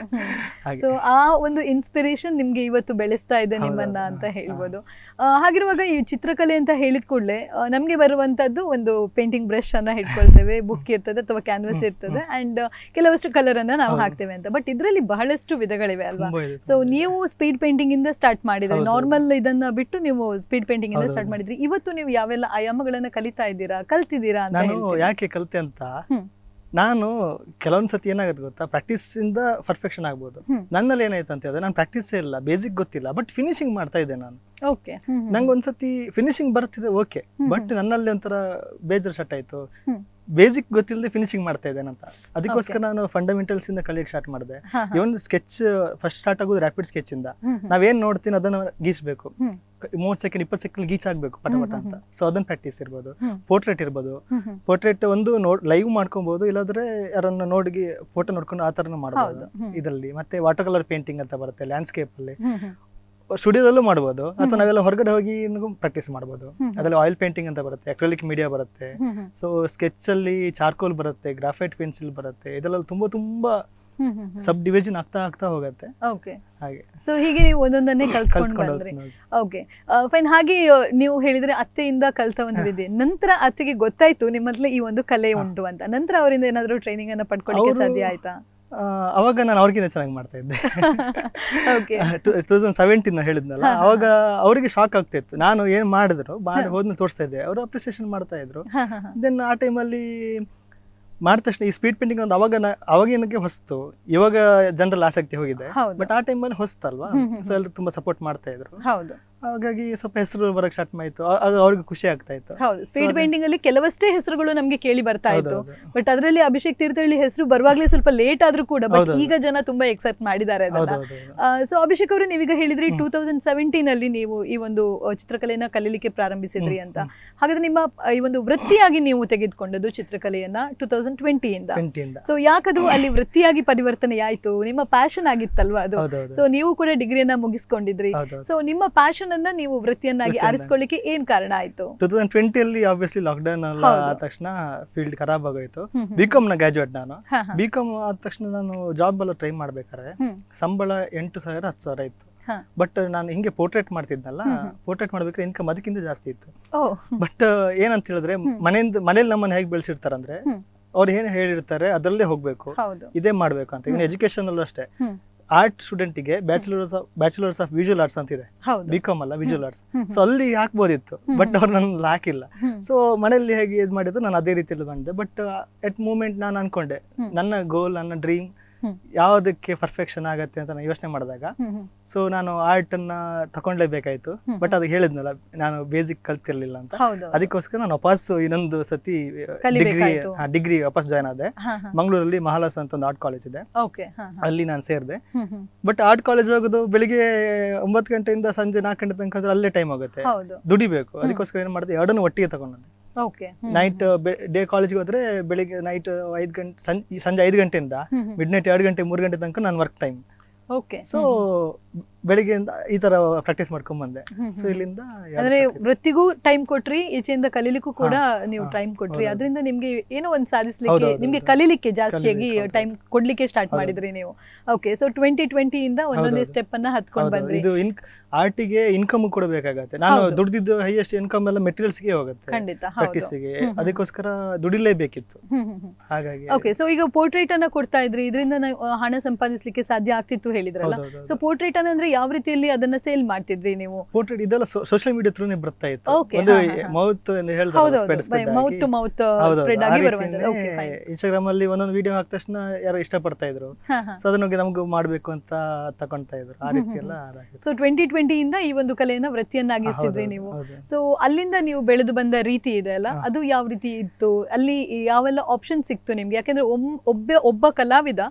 ಸೊ ಆ ಒಂದು ಇನ್ಸ್ಪಿರೇಷನ್ ನಿಮ್ಗೆ ಇವತ್ತು ಬೆಳೆಸ್ತಾ ಇದೆ ನಿಮ್ಮನ್ನ ಅಂತ ಹೇಳ್ಬೋದು. ಹಾಗಿರುವಾಗ ಈ ಚಿತ್ರಕಲೆ ಅಂತ ಹೇಳಿದ ಕೂಡಲೇ ನಮ್ಗೆ ಬರುವಂತದ್ದು ಒಂದು ಪೇಂಟಿಂಗ್ ಬ್ರಷ್ ಅನ್ನ ಹಿಡ್ಕೊಳ್ತೇವೆ, ಬುಕ್ ಇರ್ತದೆ ಅಥವಾ ಕ್ಯಾನ್ವಸ್ ಇರ್ತದೆ, ಅಂಡ್ ಕೆಲವಷ್ಟು ಕಲರ್ ಅನ್ನ ನಾವು ಹಾಕ್ತೇವೆ ಅಂತ. ಬಟ್ ಇದರಲ್ಲಿ ಬಹಳಷ್ಟು ವಿಧಗಳಿವೆ ಅಲ್ವಾ? ಸೊ ನೀವು ಸ್ಪೀಡ್ ಪೇಂಟಿಂಗ್ ಇಂದ ಸ್ಟಾರ್ಟ್ ಮಾಡಿದ್ರಿ, ನಾರ್ಮಲ್ ಇದನ್ನ ಬಿಟ್ಟು ನೀವು ಸ್ಪೀಡ್ ಪೇಂಟಿಂಗ್ ಇಂದ ಸ್ಟಾರ್ಟ್ ಮಾಡಿದ್ರಿ. ಇವತ್ತು ನೀವು ಯಾವೆಲ್ಲ ಆಯಾಮಗಳನ್ನ ಕಲಿತಾ ಇದ್ದೀರಾ, ಕಲ್ತಿದ್ದೀರಾ ಅಂತ? ಯಾಕೆ ಕಲಿತೆ ಅಂತ, ನಾನು ಕೆಲವೊಂದ್ಸತಿ ಏನಾಗುತ್ತೆ ಗೊತ್ತಾ, ಪ್ರಾಕ್ಟೀಸ್ ಇಂದ ಪರ್ಫೆಕ್ಷನ್ ಆಗ್ಬೋದು. ನನ್ನಲ್ಲಿ ಏನಾಯ್ತು ಅಂತ ಹೇಳಿದ್ರೆ, ನಾನು ಪ್ರಾಕ್ಟೀಸ್ ಇಲ್ಲ, ಬೇಸಿಕ್ ಗೊತ್ತಿಲ್ಲ, ಬಟ್ ಫಿನಿಶಿಂಗ್ ಮಾಡ್ತಾ ಇದ್ದೆ ನಾನು. ನಂಗೆ ಒಂದ್ಸತಿ ಫಿನಿಶಿಂಗ್ ಬರ್ತಿದೆ, ಓಕೆ, ಬಟ್ ನನ್ನಲ್ಲಿ ಒಂಥರ ಬೇಜಾರ್ ಸ್ಟಾರ್ಟ್ ಆಯ್ತು. ಬೇಸಿಕ್ ಗೊತ್ತಿಲ್ಲದೆ ಫಿನಿಶಿಂಗ್ ಮಾಡ್ತಾ ಇದ್ದೇನೆ ಅಂತ. ಅದಕ್ಕೋಸ್ಕರ ನಾನು ಫಂಡಮೆಂಟಲ್ಸ್ ಇಂದ ಕಲಿಯಕ್ಕೆ ಸ್ಟಾರ್ಟ್ ಮಾಡಿದೆ. ಈ ಒಂದು ಸ್ಕೆಚ್ ಫಸ್ಟ್ ಸ್ಟಾರ್ಟ್ ಆಗೋದು ರ್ಯಾಪಿಡ್ ಸ್ಕೆಚ್ ಇಂದ. ನಾವೇನ್ ನೋಡ್ತೀನಿ ಅದನ್ನ ಗೀಸ್ಬೇಕು, 30 ಸೆಕೆಂಡ್ 20 ಸೆಕೆಂಡ್ ಗೀಚ್ ಆಗ್ಬೇಕು ಪಟಪಟ ಅಂತ. ಸೊ ಅದನ್ನ ಪ್ರಾಕ್ಟೀಸ್ ಇರ್ಬೋದು. ಪೋರ್ಟ್ರೇಟ್ ಇರ್ಬೋದು, ಪೋರ್ಟ್ರೇಟ್ ಒಂದು ಲೈವ್ ಮಾಡ್ಕೊಬಹುದು, ಇಲ್ಲಾಂದ್ರೆ ಯಾರನ್ನ ನೋಡಿ ಫೋಟೋ ನೋಡ್ಕೊಂಡು ಆ ತರನು ಮಾಡಬಹುದು ಇದರಲ್ಲಿ. ಮತ್ತೆ ವಾಟರ್ ಕಲರ್ ಪೇಂಟಿಂಗ್ ಅಂತ ಬರುತ್ತೆ ಲ್ಯಾಂಡ್ಸ್ಕೇಪ್ ಅಲ್ಲಿ, ಸ್ಟುಡಿಯೋದಲ್ಲೂ ಮಾಡಬಹುದು, ಅಥವಾ ನಾವೆಲ್ಲ ಹೊರಗಡೆ ಹೋಗಿ ಪ್ರಾಕ್ಟೀಸ್ ಮಾಡಬಹುದು. ಅದರಲ್ಲಿ ಆಯಿಲ್ ಪೇಂಟಿಂಗ್ ಅಂತ ಬರುತ್ತೆ, ಅಕ್ರಿಲಿಕ್ ಮೀಡಿಯಾ ಬರುತ್ತೆ, ಸೊ ಸ್ಕೆಚ್ ಅಲ್ಲಿ ಚಾರ್ಕೋಲ್ ಬರುತ್ತೆ, ಗ್ರಾಫೈಟ್ ಪೆನ್ಸಿಲ್ ಬರುತ್ತೆ. ಇದೆಲ್ಲ ತುಂಬಾ ಸಬ್ ಡಿವಿಷನ್ ಆಗ್ತಾ ಹೋಗುತ್ತೆ. ಹಾಗೆ ಸೊ ಹೀಗೆ ನೀವು ಒಂದೊಂದನ್ನೇ ಕಲ್ತ್ಕೊಂಡು ಬಂದ್ರಿ. Okay, fine. ಹಾಗೆ ನೀವು ಹೇಳಿದ್ರೆ ಅತ್ತೆಯಿಂದ ಕಲ್ತ ಒಂದು ವಿದ್ಯೆ, ನಂತರ ಅತ್ತೆಗೆ ಗೊತ್ತಾಯ್ತು ನಿಮ್ಮಲ್ಲಿ ಈ ಒಂದು ಕಲೆ ಉಂಟು ಅಂತ. ನಂತರ ಅವರಿಂದ ಏನಾದ್ರು ಟ್ರೈನಿಂಗ್ ಅನ್ನ ಪಡ್ಕೊಳ್ಳಿಕ್ಕೆ ಸಾಧ್ಯ ಆಯ್ತಾ? ಅವಾಗ ನಾನು ಅವ್ರಿಗಿಂತ ಚೆನ್ನಾಗಿ ಮಾಡ್ತಾ ಇದ್ದೆ. 2017 ಹೇಳಿದ್ನಲ್ಲ, ಅವಾಗ ಅವರಿಗೆ ಶಾಕ್ ಆಗ್ತಿತ್ತು. ನಾನು ಏನ್ ಮಾಡಿದ್ರು ಹೋದ್ಮೇಲೆ ತೋರಿಸ್ತಾ ಇದ್ದೆ, ಅವರು ಅಪ್ರಿಸಿಯೇಷನ್ ಮಾಡ್ತಾ ಇದ್ರು. ದೆನ್ ಆ ಟೈಮಲ್ಲಿ ಮಾಡಿದ ತಕ್ಷಣ ಈ ಸ್ಪೀಡ್ ಪೇಂಟಿಂಗ್ ಒಂದು ಅವಾಗೇನಕ್ಕೆ ಹೊಸ್ತು, ಇವಾಗ ಜನರಲ್ ಆಸಕ್ತಿ ಹೋಗಿದೆ, ಬಟ್ ಆ ಟೈಮಲ್ಲಿ ಹೊಸ್ತಲ್ವಾ, ಸೊ ಎಲ್ಲರೂ ತುಂಬಾ ಸಪೋರ್ಟ್ ಮಾಡ್ತಾ ಇದ್ರು. ಹಾಗಾಗಿ ಸ್ವಲ್ಪ ಹೆಸರು ಬರಕ್ ಸ್ಟಾರ್ಟ್ ಆಯ್ತು. ಆಗ ಅವ್ರಿಗೆ ಖುಷಿ ಆಗ್ತಾ ಇತ್ತು. ಹೌದು, ಸ್ಪೀಡ್ ಪೇಂಟಿಂಗ್ ಅಲ್ಲಿ ಕೆಲವಷ್ಟೇ ಹೆಸರುಗಳು ನಮ್ಗೆ ಕೇಳಿ ಬರ್ತಾ ಇತ್ತು. ಬಟ್ ಅದರಲ್ಲಿ ಅಭಿಷೇಕ್ ತೀರ್ಥಹಳ್ಳಿ ಹೆಸರು ಬರುವಾಗ್ಲೇ ಸ್ವಲ್ಪ ಲೇಟ್ ಆದ್ರೂ ಕೂಡ ಬಟ್ ಈಗ ಜನ ತುಂಬಾ ಎಕ್ಸೆಪ್ಟ್ ಮಾಡಿದ್ದಾರೆ ಅದನ್ನ. ಸೊ ಅಭಿಷೇಕ್ ಅವರು ನೀವೀಗ ಹೇಳಿದ್ರಿ 2017 ಅಲ್ಲಿ ನೀವು ಈ ಒಂದು ಚಿತ್ರಕಲೆಯನ್ನ ಕಲೀಲಿಕ್ಕೆ ಪ್ರಾರಂಭಿಸಿದ್ರಿ ಅಂತ. ಹಾಗಾದ್ರೆ ನಿಮ್ಮ ಈ ಒಂದು ವೃತ್ತಿಯಾಗಿ ನೀವು ತೆಗೆದುಕೊಂಡದ್ದು ಚಿತ್ರಕಲೆಯನ್ನ 2020 ಇಂದ. ಸೊ ಯಾಕದು ಅಲ್ಲಿ ವೃತ್ತಿಯಾಗಿ ಪರಿವರ್ತನೆ ಆಯ್ತು? ನಿಮ್ಮ ಪ್ಯಾಷನ್ ಆಗಿತ್ತಲ್ವಾ ಅದು? ಸೊ ನೀವು ಕೂಡ ಡಿಗ್ರಿಯನ್ನ ಮುಗಿಸ್ಕೊಂಡಿದ್ರಿ. ಸೊ ನಿಮ್ಮ ಪ್ಯಾಷನ್ ಅನ್ನ ನೀವು ವೃತ್ತಿಯನ್ನಾಗಿ ಆರಿಸಿಕೊಳ್ಳಿಕ್ಕೆ ಏನ್ ಕಾರಣ ಆಯ್ತು? 2020 ಅಲ್ಲಿ ಆಬ್ವಿಯಸ್ಲಿ ಲಾಕ್ಡೌನ್ ಆದ ತಕ್ಷಣ ಫೀಲ್ಡ್ ಖರಾಬ್ ಆಗೋಯ್ತು. ಬಿಕಾಮ್ ನ ಗ್ರಾಜುಯೇಟ್ ನಾನು. ಬಿಕಾಮ್ ಆದ ತಕ್ಷಣ ನಾನು ಜಾಬ್ ಎಲ್ಲ ಟ್ರೈ ಮಾಡ್ಬೇಕಾದ್ರೆ ಸಂಬಳ 8,000 10,000 ಇತ್ತು. ಬಟ್ ನಾನು ಹಿಂಗೆ ಪೋರ್ಟ್ರೇಟ್ ಮಾಡ್ತಿದ್ನಲ್ಲ, ಪೋರ್ಟ್ರೇಟ್ ಮಾಡ್ಬೇಕಾದ್ರೆ ಇನ್ಕಮ್ ಅದಕ್ಕಿಂತ ಜಾಸ್ತಿ ಇತ್ತು. ಬಟ್ ಏನಂತ ಹೇಳಿದ್ರೆ ಮನೇಲಿ ನಮ್ಮನ್ನ ಹೇಗೆ ಬೆಳೆಸಿರ್ತಾರಂದ್ರೆ ಅವ್ರು ಏನ್ ಹೇಳಿರ್ತಾರೆ ಅದರಲ್ಲೇ ಹೋಗ್ಬೇಕು, ಇದೇ ಮಾಡ್ಬೇಕು ಅಂತ. ಈಗ ಎಜುಕೇಶನ್ ಅಲ್ಲೂ ಅಷ್ಟೇ, ಆರ್ಟ್ ಸ್ಟೂಡೆಂಟಿಗೆ ಬ್ಯಾಚುಲರ್ಸ್ ಆಫ್ ವಿಜುವಲ್ ಆರ್ಟ್ಸ್ ಅಂತ ಇದೆ, ಬಿಕಾಮ್ ಅಲ್ಲ ವಿಜುವಲ್ ಆರ್ಟ್ಸ್. ಸೊ ಅಲ್ಲಿ ಹಾಕ್ಬೋದಿತ್ತು ಬಟ್ ಅವ್ರು ನನ್ನ ಹಾಕಿಲ್ಲ. ಸೊ ಮನೆಯಲ್ಲಿ ಹೇಗೆ ಇದು ಮಾಡಿದ್ರು ನಾನು ಅದೇ ರೀತಿಯಲ್ಲಿ ಬಂದೆ. ಬಟ್ ಎಟ್ ಮೂಮೆಂಟ್ ನಾನು ಅನ್ಕೊಂಡೆ ನನ್ನ ಗೋಲ್, ನನ್ನ ಡ್ರೀಮ್ ಯಾವ್ದಕ್ಕೆ ಪರ್ಫೆಕ್ಷನ್ ಆಗತ್ತೆ ಅಂತ ನಾನು ಯೋಚನೆ ಮಾಡಿದಾಗ ಸೊ ನಾನು ಆರ್ಟ್ ಅನ್ನ ತಕೊಂಡ್ಲೇಬೇಕಾಯ್ತು. ಬಟ್ ಅದಕ್ಕೆ ಹೇಳಿದ್ನಲ್ಲ ನಾನು ಬೇಸಿಕ್ ಕಲ್ತಿರ್ಲಿಲ್ಲ ಅಂತ, ಅದಕ್ಕೋಸ್ಕರ ನಾನು ವಾಪಸ್ ಇನ್ನೊಂದು ಸತಿ ಡಿಗ್ರಿ ವಾಪಸ್ ಜಾಯ್ನ್ ಆದೆ. ಮಂಗಳೂರಲ್ಲಿ ಮಹಾಲಾಸ್ ಅಂತ ಒಂದು ಆರ್ಟ್ ಕಾಲೇಜ್ ಇದೆ, ಅಲ್ಲಿ ನಾನು ಸೇರಿದೆ. ಬಟ್ ಆರ್ಟ್ ಕಾಲೇಜ್ ಹೋಗೋದು ಬೆಳಿಗ್ಗೆ 9 ಗಂಟೆಯಿಂದ ಸಂಜೆ 4 ಗಂಟೆ ತನಕ ಅಲ್ಲೇ ಟೈಮ್ ಆಗುತ್ತೆ, ದುಡಿಬೇಕು. ಅದಕ್ಕೋಸ್ಕರ ಏನ್ ಮಾಡಿದೆ, ಎರಡನ್ನು ಒಟ್ಟಿಗೆ ತಗೊಂಡೆ. ನೈಟ್ ಡೇ ಕಾಲೇಜ್ಗೆ ಹೋದ್ರೆ ಬೆಳಿಗ್ಗೆ ನೈಟ್ 5 ಗಂಟೆ, ಸಂಜೆ 5 ಗಂಟೆಯಿಂದ ಮಿಡ್ ನೈಟ್ 2 ಗಂಟೆ 3 ಗಂಟೆ ತನಕ ನಾನು ವರ್ಕ್ ಟೈಮ್. ಸೊ ಬೆಳಿಗ್ಗೆಯಿಂದ ಈ ತರ ಪ್ರಾಕ್ಟೀಸ್ ಮಾಡ್ಕೊಂಡ್ ಬಂದೆ. ಸೊ ಇಲ್ಲಿಂದ ಅಂದ್ರೆ ವೃತ್ತಿಗೂ ಟೈಮ್ ಕೊಟ್ರಿ, ಈಚೆಯಿಂದ ಕಲೀಲಿಕ್ಕೂ ಕೂಡ ನೀವು ಟೈಮ್ ಕೊಟ್ರಿ. ಅದರಿಂದ ನಿಮ್ಗೆ ಏನೋ ಒಂದ್ ಸಾಧಿಸ್ಲಿಕ್ಕೆ, ನಿಮ್ಗೆ ಕಲೀಲಿಕ್ಕೆ ಜಾಸ್ತಿಯಾಗಿ ಟೈಮ್ ಕೊಡ್ಲಿಕ್ಕೆ ಸ್ಟಾರ್ಟ್ ಮಾಡಿದ್ರಿ ನೀವು. ಓಕೆ, ಸೊ 2020 ಇಂದ ಒಂದೊಂದೇ ಸ್ಟೆಪ್ ಅನ್ನ ಹತ್ಕೊಂಡ್ ಬಂದ್ರಿ. ಇದು ಆರ್ಟಿಗೆ ಇನ್ಕಮ್ ಕೂಡ ಬೇಕಾಗತ್ತೆ. ನಾನು ದುಡ್ದಿದ್ದು ಹೈಯೆಸ್ಟ್ ಇನ್ಕಮ್ ಎಲ್ಲ ಮೆಟೀರಿಯಲ್ಸ್ ಗೆ ಹೋಗುತ್ತೆ, ಪ್ರಾಕ್ಟೀಸ್ಗೆ. ಅದಕ್ಕೋಸ್ಕರ ದುಡಿಲೇಬೇಕಿತ್ತು. ಹಾಗಾಗಿ ಓಕೆ, ಸೊ ಈಗ ಪೋರ್ಟ್ರೇಟ್ ಅನ್ನ ಕೊಡ್ತಾ ಇದ್ರಿ, ಇದರಿಂದ ಹಣ ಸಂಪಾದಿಸ್ಲಿಕ್ಕೆ ಸಾಧ್ಯ ಆಗ್ತಿತ್ತು ಹೇಳಿದ್ರಲ್ಲ. ಸೊ ಪೋರ್ಟ್ರೇಟ್ ಅಂದ್ರೆ ಯಾವ ರೀತಿಯಲ್ಲಿ ಅದನ್ನ ಸೇಲ್ ಮಾಡ್ತಿದ್ರಿ ನೀವು? ಪೋರ್ಟ್ರೇಟ್ ಇದೆಲ್ಲ ಸೋಶಿಯಲ್ ಮೀಡಿಯಾ ಥ್ರೂನೇ ಬರ್ತಾ ಇತ್ತು. ಒಂದು ಮೌತ್ ಎಂದು ಹೇಳ್ತಾರೆ, ಮೌತ್ ಟು ಮೌತ್ ಸ್ಪ್ರೆಡ್ ಆಗಿ ಬರುವಂತದ್ದು. ಇನ್ಸ್ಟಾಗ್ರಾಮ್ ಅಲ್ಲಿ ಒಂದೊಂದು ವಿಡಿಯೋ ಹಾಕಿದ ತಕ್ಷಣ ಯಾರು ಇಷ್ಟಪಡ್ತಾ ಇದ್ರು, ಸೊ ಅದನ್ನ ನಮಗೂ ಮಾಡ್ಬೇಕು ಅಂತ ತಕೊಂಡ್ತಾ ಇದ್ರು. ಆ ರೀತಿ ಎಲ್ಲ. ಸೊ 2020 ಇಂದ ಈ ಒಂದು ಕಲೆಯನ್ನ ವೃತ್ತಿಯನ್ನಾಗಿಸಿದ್ರಿ ನೀವು. ಸೊ ಅಲ್ಲಿಂದ ನೀವು ಬೆಳೆದು ಬಂದ ರೀತಿ ಇದೆ ಅಲ್ಲ, ಅದು ಯಾವ ರೀತಿ ಇತ್ತು? ಅಲ್ಲಿ ಯಾವೆಲ್ಲ ಆಪ್ಷನ್ ಸಿಕ್ತು ನಿಮ್ಗೆ? ಯಾಕಂದ್ರೆ ಒಬ್ಬ ಕಲಾವಿದ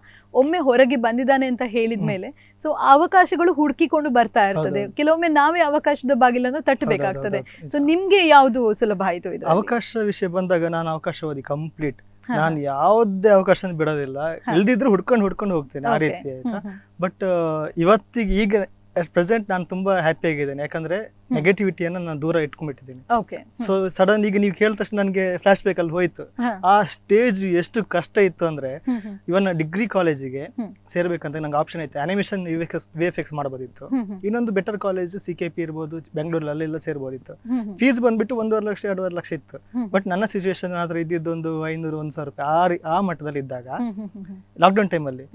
ಒಮ್ಮೆ ಹೊರಗೆ ಬಂದಿದ್ದಾನೆ ಅಂತ ಹೇಳಿದ್ಮೇಲೆ ಸೊ ಅವಕಾಶಗಳು ಹುಡುಕಿಕೊಂಡು ಬರ್ತಾ ಇರ್ತದೆ. ಕೆಲವೊಮ್ಮೆ ನಾವೇ ಅವಕಾಶದ ಬಾಗಿಲನ್ನು ತಟ್ಟಬೇಕಾಗ್ತದೆ. ಸೊ ನಿಮ್ಗೆ ಯಾವ್ದು ಸುಲಭ ಆಯ್ತು? ಇದು ಅವಕಾಶ ವಿಷಯ ಬಂದಾಗ ನಾನು ಅವಕಾಶವಾದಿ ಕಂಪ್ಲೀಟ್. ನಾನು ಯಾವುದೇ ಅವಕಾಶ ಬಿಡೋದಿಲ್ಲ, ಇಲ್ದಿದ್ರು ಹುಡ್ಕೊಂಡು ಹೋಗ್ತೇನೆ, ಆ ರೀತಿ ಆಯ್ತಾ. ಬಟ್ ಇವತ್ತಿಗೆ ಈಗ ಪ್ರೆಸೆಂಟ್ ನಾನು ತುಂಬಾ ಹ್ಯಾಪಿ ಆಗಿದ್ದೇನೆ, ಯಾಕಂದ್ರೆ ನೆಗೆಟಿವಿಟಿಯನ್ನು ನಾನು ದೂರ ಇಟ್ಕೊಂಡ್ಬಿಟ್ಟಿದ್ದೀನಿ. ಸೊ ಸಡನ್ ಈಗ ನೀವು ಕೇಳಿದ ತಕ್ಷಣ ನನಗೆ ಫ್ಲಾಶ್ ಬ್ಯಾಕ್ ಅಲ್ಲಿ ಹೋಯ್ತು. ಆ ಸ್ಟೇಜ್ ಎಷ್ಟು ಕಷ್ಟ ಇತ್ತು ಅಂದ್ರೆ, ಇವನ್ ಡಿಗ್ರಿ ಕಾಲೇಜಿಗೆ ಸೇರ್ಬೇಕಂತ ನಂಗೆ ಆಪ್ಷನ್ ಇತ್ತು, ಅನಿಮೇಷನ್ VFX ಮಾಡಬಹುದಿತ್ತು. ಇನ್ನೊಂದು ಬೆಟರ್ ಕಾಲೇಜ್ CKP ಇರ್ಬೋದು, ಬೆಂಗಳೂರಲ್ಲಿ ಅಲ್ಲೆಲ್ಲ ಸೇರ್ಬೋದಿತ್ತು. ಫೀಸ್ ಬಂದ್ಬಿಟ್ಟು 1.5 ಲಕ್ಷ 2.5 ಲಕ್ಷ ಇತ್ತು. ಬಟ್ ನನ್ನ ಸಿಚುವೇಶನ್ ಆದ್ರೆ ಇದ್ದಿದ್ದು ಒಂದು 500-1,000 ರೂಪಾಯಿ ಆ ಮಟ್ಟದಲ್ಲಿ ಇದ್ದಾಗ, ಲಾಕ್ಡೌನ್ ಟೈಮಲ್ಲಿ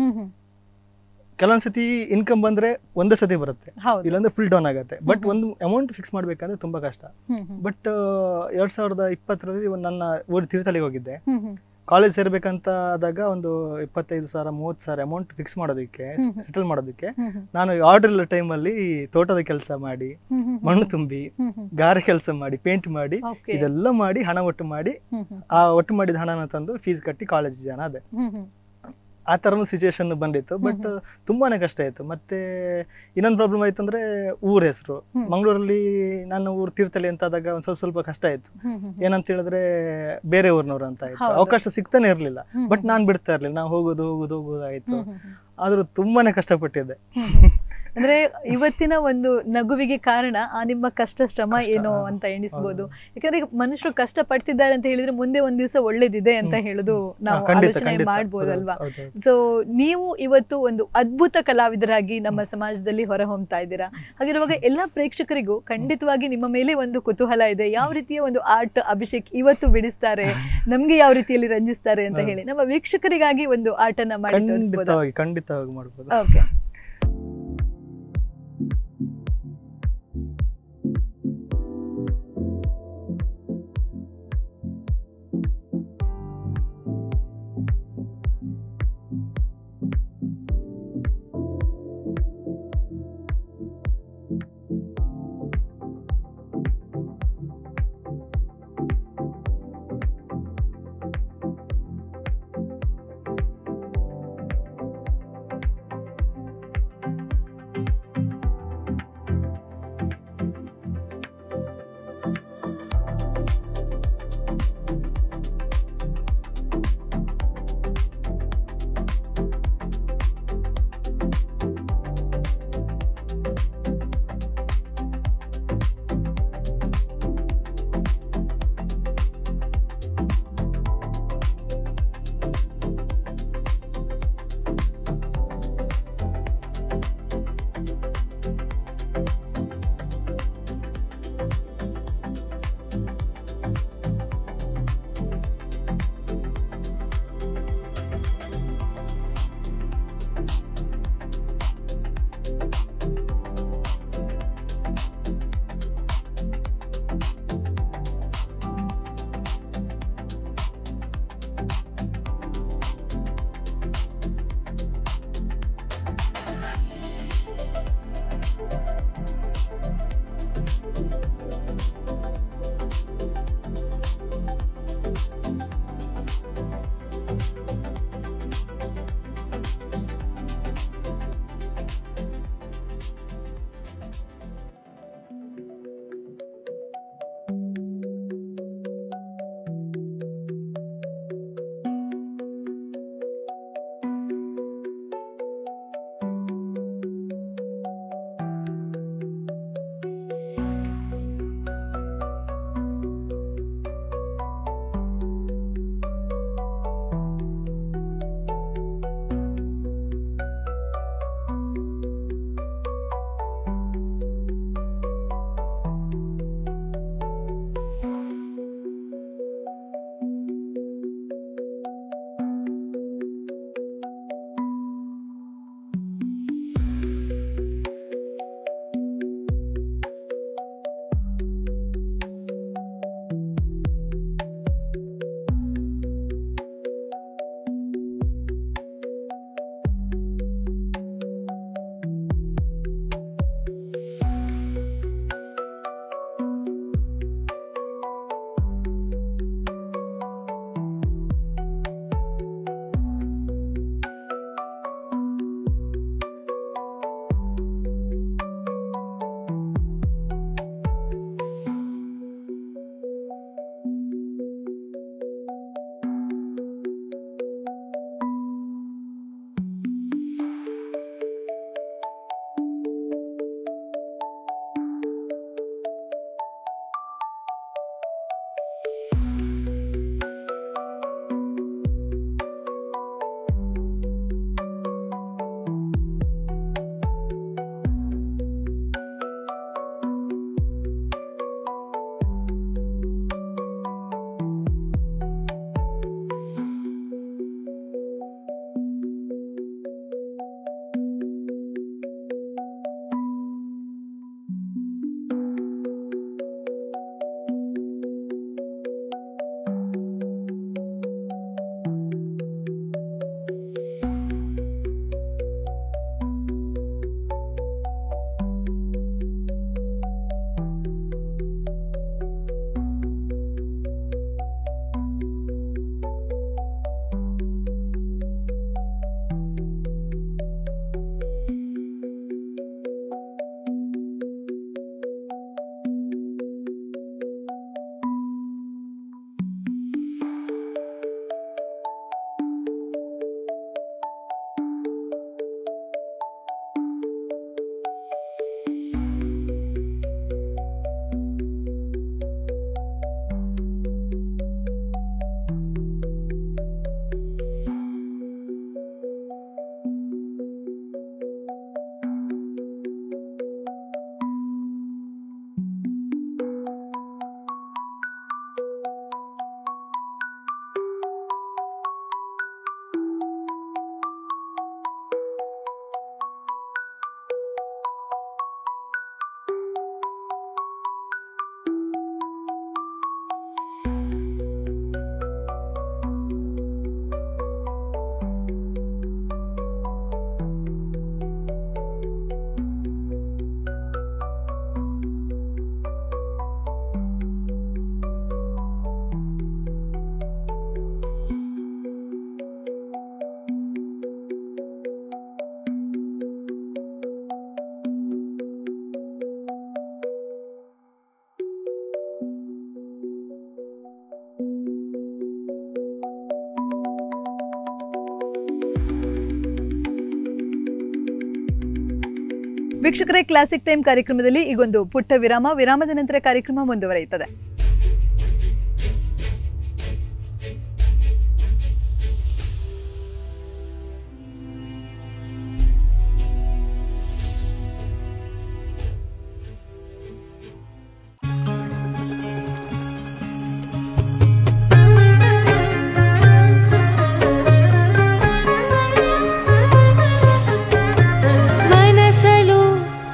ಕೆಲವೊಂದ್ಸತಿ ಇನ್ಕಮ್ ಬಂದ್ರೆ ಒಂದೇ ಸತಿ ಬರುತ್ತೆ, ಇಲ್ಲಾಂದ್ರೆ ಫುಲ್ ಡೌನ್ ಆಗುತ್ತೆ. ಬಟ್ ಒಂದು ಅಮೌಂಟ್ ಫಿಕ್ಸ್ ಮಾಡ್ಬೇಕಂದ್ರೆ ತುಂಬಾ ಕಷ್ಟ. ಬಟ್ 2020ರಲ್ಲಿ ನನ್ನ ಊರು ತೀರ್ಥಹಳ್ಳಿಗೆ ಹೋಗಿದ್ದೆ. ಕಾಲೇಜ್ ಸೇರ್ಬೇಕಂತ ಆದಾಗ ಒಂದು 25,000-30,000 ಅಮೌಂಟ್ ಫಿಕ್ಸ್ ಮಾಡೋದಕ್ಕೆ, ಸೆಟಲ್ ಮಾಡೋದಕ್ಕೆ ನಾನು ಆರ್ಡರ್ ಇಲ್ಲ ಟೈಮಲ್ಲಿ ತೋಟದ ಕೆಲಸ ಮಾಡಿ, ಮಣ್ಣು ತುಂಬಿ, ಗಾರೆ ಕೆಲಸ ಮಾಡಿ, ಪೇಂಟ್ ಮಾಡಿ, ಇದೆಲ್ಲ ಮಾಡಿ ಹಣ ಒಟ್ಟು ಮಾಡಿ, ಆ ಒಟ್ಟು ಮಾಡಿದ ಹಣನ ತಂದು ಫೀಸ್ ಕಟ್ಟಿ ಕಾಲೇಜ್ ಜಾಯ್ನ್ ಆದೆ. ಆ ತರನು ಸಿಚುವೇಶನ್ ಬಂದಿತ್ತು. ಬಟ್ ತುಂಬಾನೇ ಕಷ್ಟ ಆಯ್ತು. ಮತ್ತೆ ಇನ್ನೊಂದು ಪ್ರಾಬ್ಲಮ್ ಆಯ್ತು ಅಂದ್ರೆ ಊರ ಹೆಸರು. ಮಂಗಳೂರಲ್ಲಿ ನನ್ನ ಊರು ತೀರ್ಥಹಳ್ಳಿ ಅಂತ ಆದಾಗ ಒಂದ್ ಸ್ವಲ್ಪ ಕಷ್ಟ ಆಯ್ತು. ಏನಂತ ಹೇಳಿದ್ರೆ ಬೇರೆ ಊರಿನವ್ರು ಅಂತ ಆಯ್ತು, ಅವಕಾಶ ಸಿಗ್ತಾನೆ ಇರ್ಲಿಲ್ಲ. ಬಟ್ ನಾನ್ ಬಿಡ್ತಾ ಇರ್ಲಿಲ್ಲ, ನಾವು ಹೋಗೋದು ಆಯ್ತು. ಆದ್ರೂ ತುಂಬಾನೇ ಕಷ್ಟಪಟ್ಟಿದ್ದೆ. ಅಂದ್ರೆ ಇವತ್ತಿನ ಒಂದು ನಗುವಿಗೆ ಕಾರಣ ಆ ನಿಮ್ಮ ಕಷ್ಟ ಶ್ರಮ ಏನೋ ಅಂತ ಎಣಿಸ್ಬೋದು. ಯಾಕಂದ್ರೆ ಮನುಷ್ಯರು ಕಷ್ಟ ಪಡ್ತಿದ್ದಾರೆ ಅಂತ ಹೇಳಿದ್ರೆ ಮುಂದೆ ಒಂದ್ ದಿವಸ ಒಳ್ಳೇದಿದೆ ಅಂತ ಹೇಳುದು ನಾವು ಆಲೋಚನೆ ಮಾಡ್ಬೋದಲ್ವಾ. ಸೊ ನೀವು ಇವತ್ತು ಒಂದು ಅದ್ಭುತ ಕಲಾವಿದರಾಗಿ ನಮ್ಮ ಸಮಾಜದಲ್ಲಿ ಹೊರಹೊಮ್ತಾ ಇದ್ದೀರಾ. ಹಾಗಿರುವಾಗ ಎಲ್ಲಾ ಪ್ರೇಕ್ಷಕರಿಗೂ ಖಂಡಿತವಾಗಿ ನಿಮ್ಮ ಮೇಲೆ ಒಂದು ಕುತೂಹಲ ಇದೆ, ಯಾವ ರೀತಿಯ ಒಂದು ಆರ್ಟ್ ಅಭಿಷೇಕ್ ಇವತ್ತು ಬಿಡಿಸ್ತಾರೆ, ನಮ್ಗೆ ಯಾವ ರೀತಿಯಲ್ಲಿ ರಂಜಿಸ್ತಾರೆ ಅಂತ ಹೇಳಿ ನಮ್ಮ ವೀಕ್ಷಕರಿಗಾಗಿ ಒಂದು ಆರ್ಟ್ ಅನ್ನ ಮಾಡಿ ತೋರಿಸಬಹುದು. ಖಂಡಿತವಾಗಿ ಮಾಡಬಹುದು. ಓಕೆ. ವೀಕ್ಷಕರೇ, ಕ್ಲಾಸಿಕ್ ಟೈಮ್ ಕಾರ್ಯಕ್ರಮದಲ್ಲಿ ಈಗೊಂದು ಪುಟ್ಟ ವಿರಾಮದ ನಂತರ ಕಾರ್ಯಕ್ರಮ ಮುಂದುವರಿಯುತ್ತದೆ.